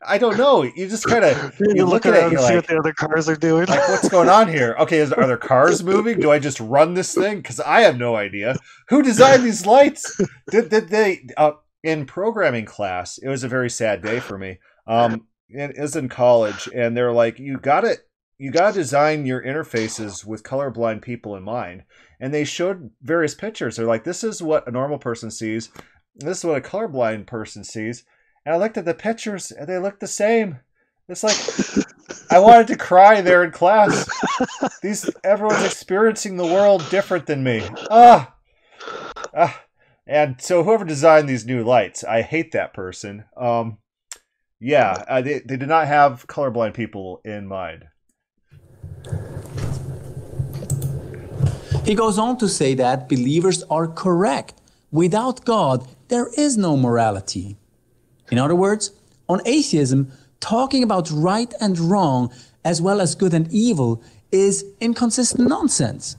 I don't know. You just kind of you look at it, you're see like, what the other cars are doing. Like, what's going on here? Okay, are there cars moving? Do I just run this thing? Because I have no idea. Who designed these lights? Did they? In programming class, it was a very sad day for me. It was in college, and they're like, you gotta design your interfaces with colorblind people in mind. And they showed various pictures. They're like, this is what a normal person sees. This is what a colorblind person sees. And I looked at the pictures, and they looked the same. It's like, I wanted to cry there in class. Everyone's experiencing the world different than me. And so whoever designed these new lights, I hate that person. They did not have colorblind people in mind. He goes on to say that believers are correct. Without God, there is no morality. In other words, on atheism, talking about right and wrong, as well as good and evil, is inconsistent nonsense.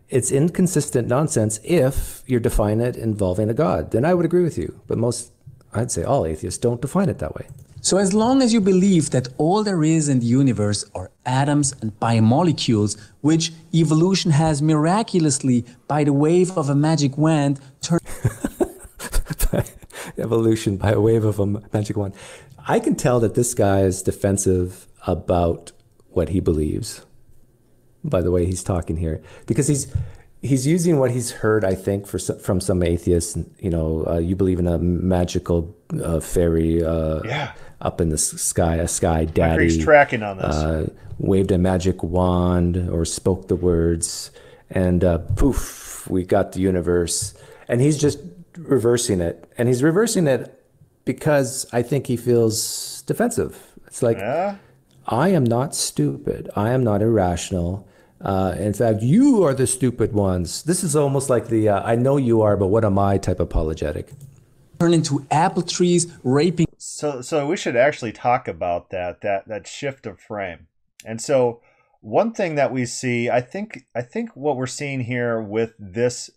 It's inconsistent nonsense if you define it involving a God. Then I would agree with you. But I'd say all atheists don't define it that way. So as long as you believe that all there is in the universe are atoms and biomolecules, which evolution has miraculously, by the wave of a magic wand, turned... evolution by a wave of a magic wand. I can tell that this guy is defensive about what he believes by the way he's talking here, because he's using what he's heard, I think, from some atheists. You know, you believe in a magical fairy up in the sky, a sky daddy. PineCreek's tracking on this. Waved a magic wand or spoke the words, and poof, we got the universe. And he's just reversing it. And he's reversing it because I think he feels defensive. It's like, I am not stupid. I am not irrational. In fact, you are the stupid ones. This is almost like the I know you are, but what am I type apologetic. Turn into apple trees, raping. So we should actually talk about that shift of frame. And so one thing that we see, I think what we're seeing here with this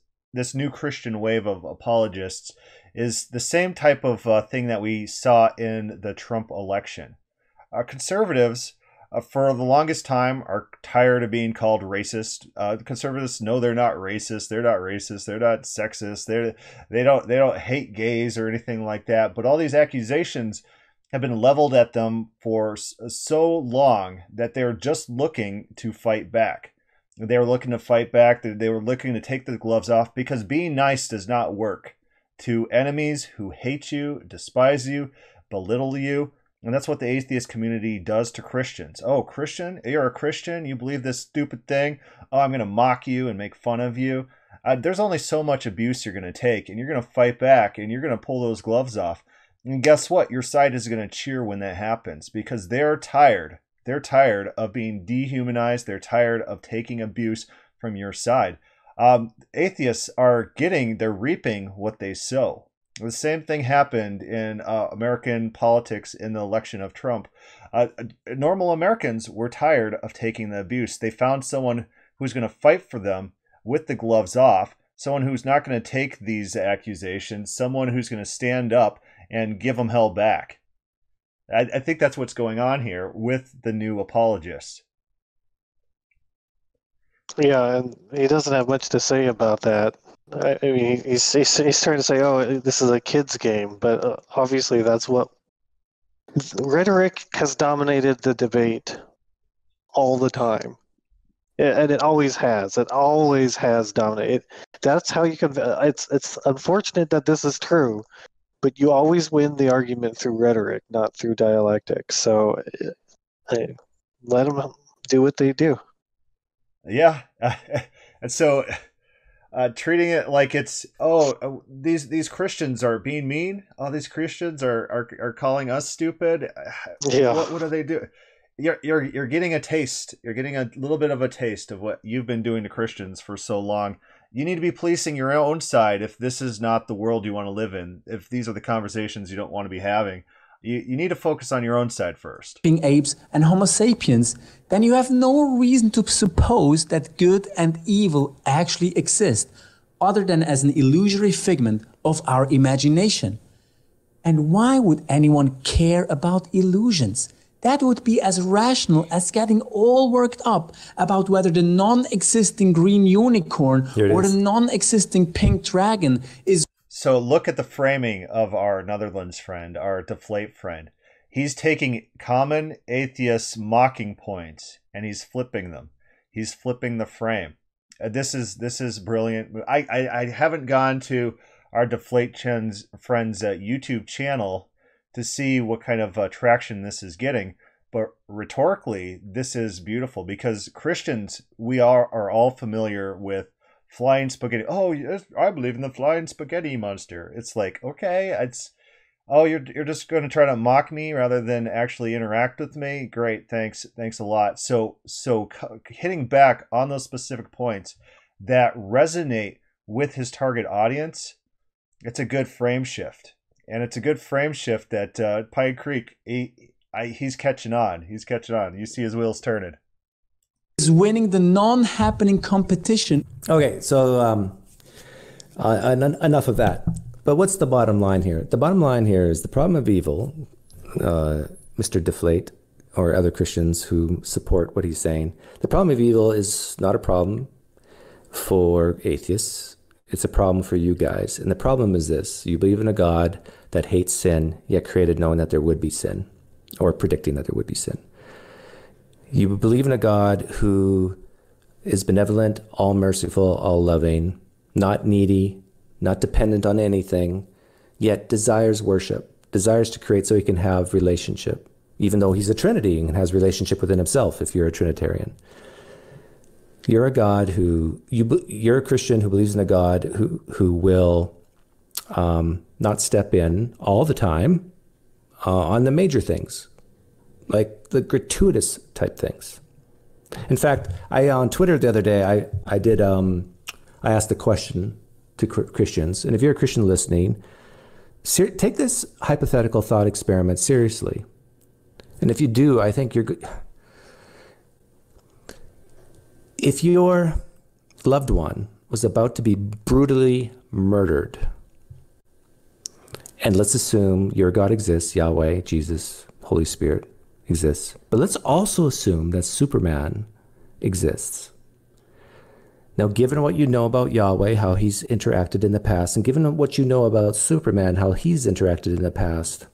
new Christian wave of apologists is the same type of thing that we saw in the Trump election. Conservatives, for the longest time, are tired of being called racist. Conservatives, no, they're not racist. They're not racist. They're not sexist. They don't hate gays or anything like that. But all these accusations have been leveled at them for so long that they're just looking to fight back. They were looking to fight back. They were looking to take the gloves off, because being nice does not work to enemies who hate you, despise you, belittle you. And that's what the atheist community does to Christians. Oh, Christian? You're a Christian? You believe this stupid thing? Oh, I'm going to mock you and make fun of you. There's only so much abuse you're going to take, and you're going to fight back, and you're going to pull those gloves off. And guess what? Your side is going to cheer when that happens, because they're tired. They're tired of being dehumanized. They're tired of taking abuse from your side. Atheists they're reaping what they sow. The same thing happened in American politics in the election of Trump. Normal Americans were tired of taking the abuse. They found someone who's going to fight for them with the gloves off, someone who's not going to take these accusations, someone who's going to stand up and give them hell back. I think that's what's going on here with the new apologists. Yeah, and he doesn't have much to say about that. I mean, he's trying to say, oh, this is a kid's game, but obviously that's what rhetoric has dominated the debate all the time, and it always has. It always has dominated. That's how you can. It's unfortunate that this is true, but you always win the argument through rhetoric, not through dialectic. So let them do what they do. Yeah, and so. Treating it like it's these Christians are being mean. Oh, these Christians are calling us stupid. Yeah. What do they do? You're getting a taste. You're getting a little bit of a taste of what you've been doing to Christians for so long. You need to be policing your own side if this is not the world you want to live in. If these are the conversations you don't want to be having. You need to focus on your own side first. Being apes and Homo sapiens, then you have no reason to suppose that good and evil actually exist, other than as an illusory figment of our imagination. And why would anyone care about illusions? That would be as rational as getting all worked up about whether the non-existing green unicorn or the non-existing pink dragon is. So look at the framing of our Netherlands friend, our Deflate friend. He's taking common atheist mocking points and he's flipping them. He's flipping the frame. This is brilliant. I haven't gone to our Deflate friend's YouTube channel to see what kind of traction this is getting, but rhetorically, this is beautiful, because Christians, we are all familiar with flying spaghetti. Oh, yes, I believe in the flying spaghetti monster. It's like, okay, you're just going to try to mock me rather than actually interact with me. Great, thanks a lot. So hitting back on those specific points that resonate with his target audience, it's a good frame shift, and it's a good frame shift that PineCreek he's catching on. He's catching on. You see his wheels turning. Is winning the non-happening competition. Okay, so enough of that. But what's the bottom line here? The bottom line here is the problem of evil, Mr. Deflate, or other Christians who support what he's saying. The problem of evil is not a problem for atheists. It's a problem for you guys. And the problem is this: you believe in a God that hates sin, yet created knowing that there would be sin, or predicting that there would be sin. You believe in a God who is benevolent, all merciful, all loving, not needy, not dependent on anything, yet desires worship, desires to create so he can have relationship, even though he's a Trinity and has relationship within himself if you're a Trinitarian. You're a God you're a Christian who believes in a God who will not step in all the time on the major things, like the gratuitous type things. In fact, on Twitter the other day, I asked the question to Christians, and if you're a Christian listening, take this hypothetical thought experiment seriously. And if you do, I think you're good. If your loved one was about to be brutally murdered, and let's assume your God exists, Yahweh, Jesus, Holy Spirit exists, but let's also assume that Superman exists. Now, given what you know about Yahweh, how he's interacted in the past, and given what you know about Superman, how he's interacted in the past,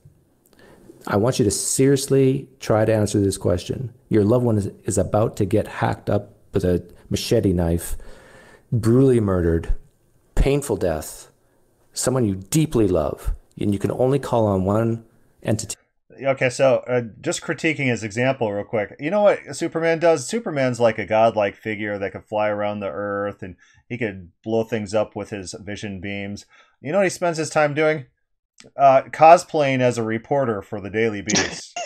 I want you to seriously try to answer this question. Your loved one is about to get hacked up with a machete knife, brutally murdered, painful death, someone you deeply love, and you can only call on one entity. Okay, so just critiquing his example real quick. You know what Superman does? Superman's like a godlike figure that could fly around the earth, and he could blow things up with his vision beams. You know what he spends his time doing? Cosplaying as a reporter for the Daily Beast.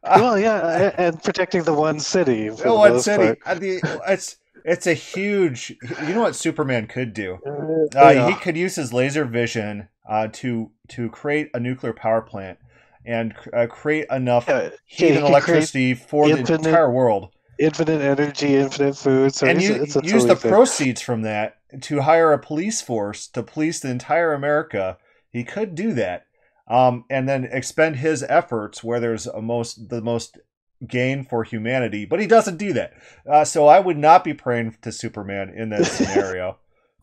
Well, yeah, and protecting the one city. The one city. It's a huge... You know what Superman could do? He could use his laser vision to create a nuclear power plant and create enough heat and electricity for the entire world. Infinite energy, infinite food. So and use the proceeds from that to hire a police force to police the entire America. He could do that. And then expend his efforts where there's the most gain for humanity. But he doesn't do that. So I would not be praying to Superman in that scenario.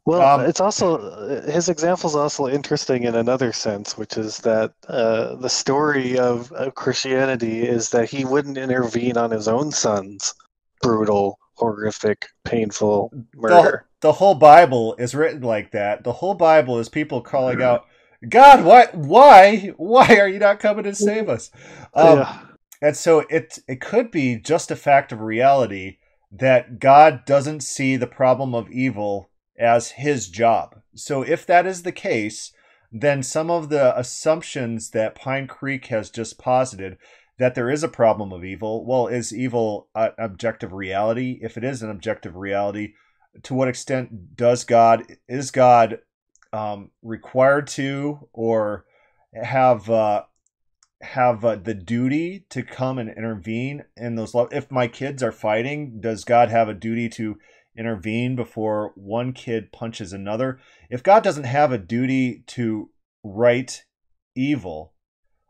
Well, it's also his example is also interesting in another sense, which is that the story of Christianity is that he wouldn't intervene on his own son's brutal, horrific, painful murder. The whole Bible is written like that. The whole Bible is people calling out, God, why are you not coming to save us? And so it could be just a fact of reality that God doesn't see the problem of evil as his job. So if that is the case, then some of the assumptions that PineCreek has just posited, that there is a problem of evil, well, is evil an objective reality? If it is an objective reality, to what extent is God required to or have the duty to come and intervene in those? If my kids are fighting, does God have a duty to intervene before one kid punches another? If God doesn't have a duty to right evil,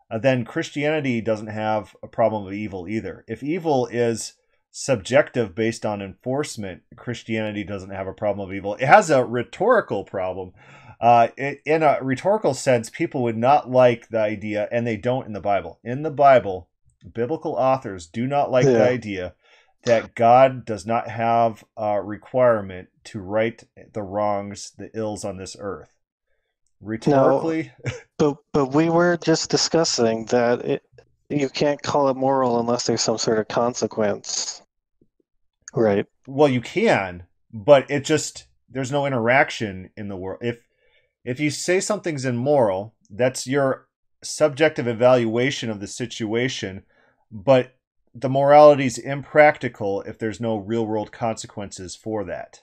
then Christianity doesn't have a problem of evil either. If evil is subjective based on enforcement, Christianity doesn't have a problem of evil. It has a rhetorical problem. In a rhetorical sense, people would not like the idea, and they don't in the Bible. In the Bible, biblical authors do not like the idea that God does not have a requirement to right the wrongs, the ills on this earth. Rhetorically? No, but we were just discussing that you can't call it moral unless there's some sort of consequence. Right. Well, you can, but there's no interaction in the world. If you say something's immoral, that's your subjective evaluation of the situation, but the morality is impractical if there's no real world consequences for that.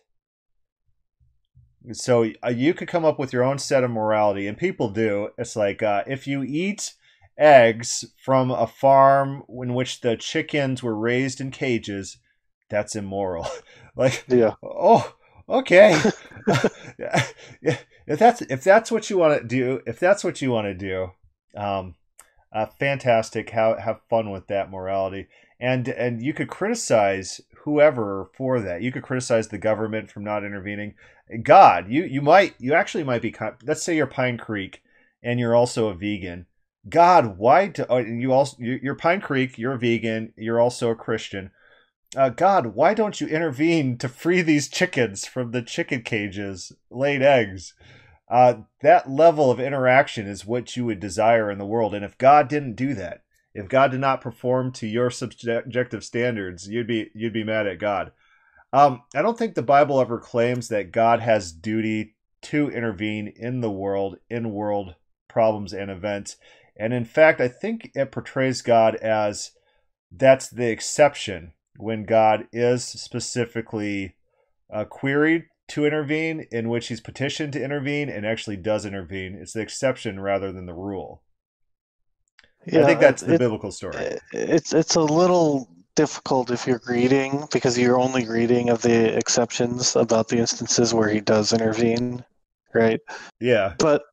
So you could come up with your own set of morality, and people do. It's like if you eat eggs from a farm in which the chickens were raised in cages, that's immoral. Oh, okay. If that's what you want to do, fantastic. Have fun with that morality, and you could criticize whoever for that. You could criticize the government from not intervening. God, you actually might be. Let's say you're PineCreek and you're also a vegan. God, why you're PineCreek, you're a vegan, you're also a Christian. God, why don't you intervene to free these chickens from the chicken cages, laying eggs? That level of interaction is what you would desire in the world. And if God didn't do that, if God did not perform to your subjective standards, you'd be mad at God. I don't think the Bible ever claims that God has duty to intervene in the world, in world problems and events. And in fact, I think it portrays God as that's the exception when God is specifically queried to intervene, in which he's petitioned to intervene and actually does intervene. It's the exception rather than the rule. Yeah, I think that's the biblical story. It's a little difficult if you're reading, because you're only reading of the exceptions about the instances where he does intervene, right? Yeah. But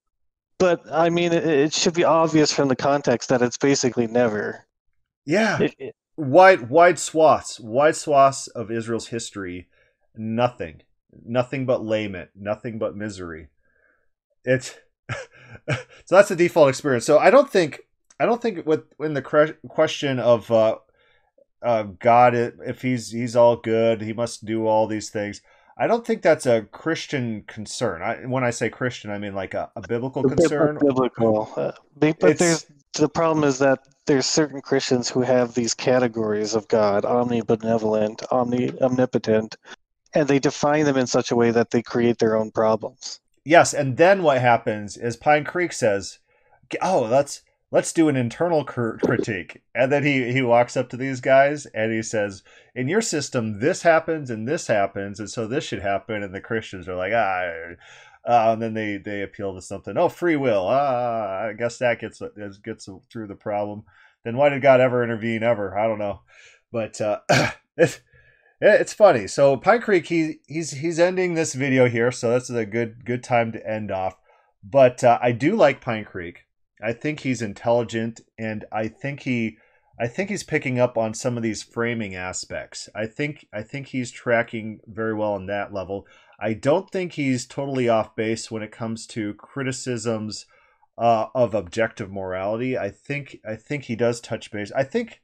I mean, it should be obvious from the context that it's basically never. Yeah. Wide swaths of Israel's history, nothing but lament, nothing but misery. It's so that's the default experience. So I don't think in the question of God, if he's all good, he must do all these things. I don't think that's a Christian concern. When I say Christian, I mean like a biblical concern. Biblical, but the problem is that there's certain Christians who have these categories of God: omnibenevolent, omnipotent, and they define them in such a way that they create their own problems. Yes, and then what happens is PineCreek says, "Oh, let's do an internal critique," and then he walks up to these guys and he says, "In your system, this happens and so this should happen." And the Christians are like, and then they appeal to something. Oh, free will. I guess that gets through the problem. Then why did God ever intervene ever? I don't know, but it's funny. So PineCreek, he's ending this video here, so that's a good time to end off. But I do like PineCreek. I think he's intelligent, and I think he's picking up on some of these framing aspects. I think he's tracking very well on that level. I don't think he's totally off base when it comes to criticisms of objective morality. I think he does touch base. I think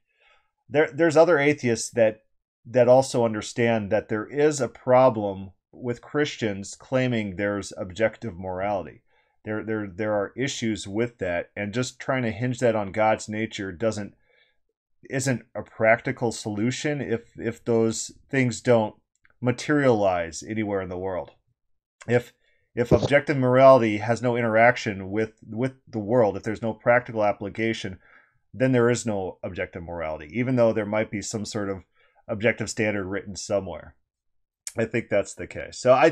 there's other atheists that also understand that there is a problem with Christians claiming there's objective morality. There are issues with that, and just trying to hinge that on God's nature isn't a practical solution if those things don't materialize anywhere in the world. If objective morality has no interaction with the world, if there's no practical application, then there is no objective morality, even though there might be some sort of objective standard written somewhere. I think that's the case. So I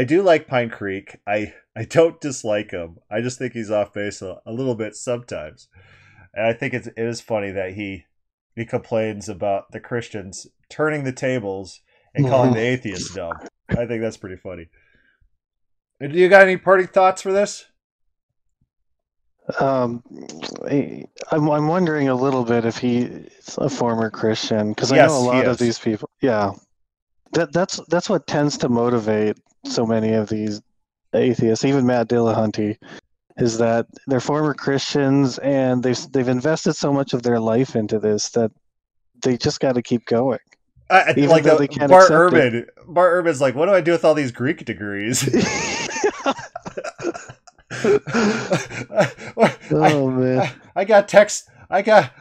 do like PineCreek. I don't dislike him. I just think he's off base a little bit sometimes. And I think it is funny that he complains about the Christians turning the tables and calling the atheists dumb. I think that's pretty funny. Do you got any parting thoughts for this? I'm wondering a little bit if he's a former Christian, because I know a lot of these people. Yeah, that's what tends to motivate so many of these atheists, even Matt Dillahunty, is that they're former Christians and they've invested so much of their life into this that they just got to keep going. Even like though they can't Bart accept Urban. it. Bart Urban's like, what do I do with all these Greek degrees? Oh man! I got text. I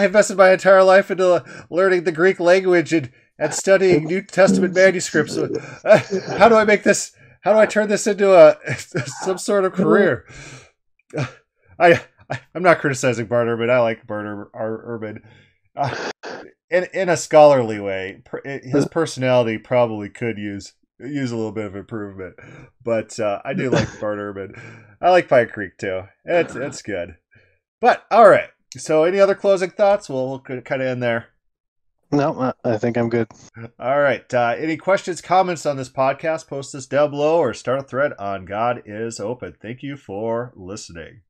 invested my entire life into learning the Greek language and studying New Testament manuscripts. How do I make this? How do I turn this into some sort of career? I'm not criticizing Bart Urban. I like Bart Urban. In a scholarly way, his personality probably could use a little bit of improvement, but I do like Bart Urban. I like PineCreek too. It's good. But all right. So, any other closing thoughts? We'll kind of end there. No, I think I'm good. All right. Any questions, comments on this podcast? Post this down below or start a thread on God is Open. Thank you for listening.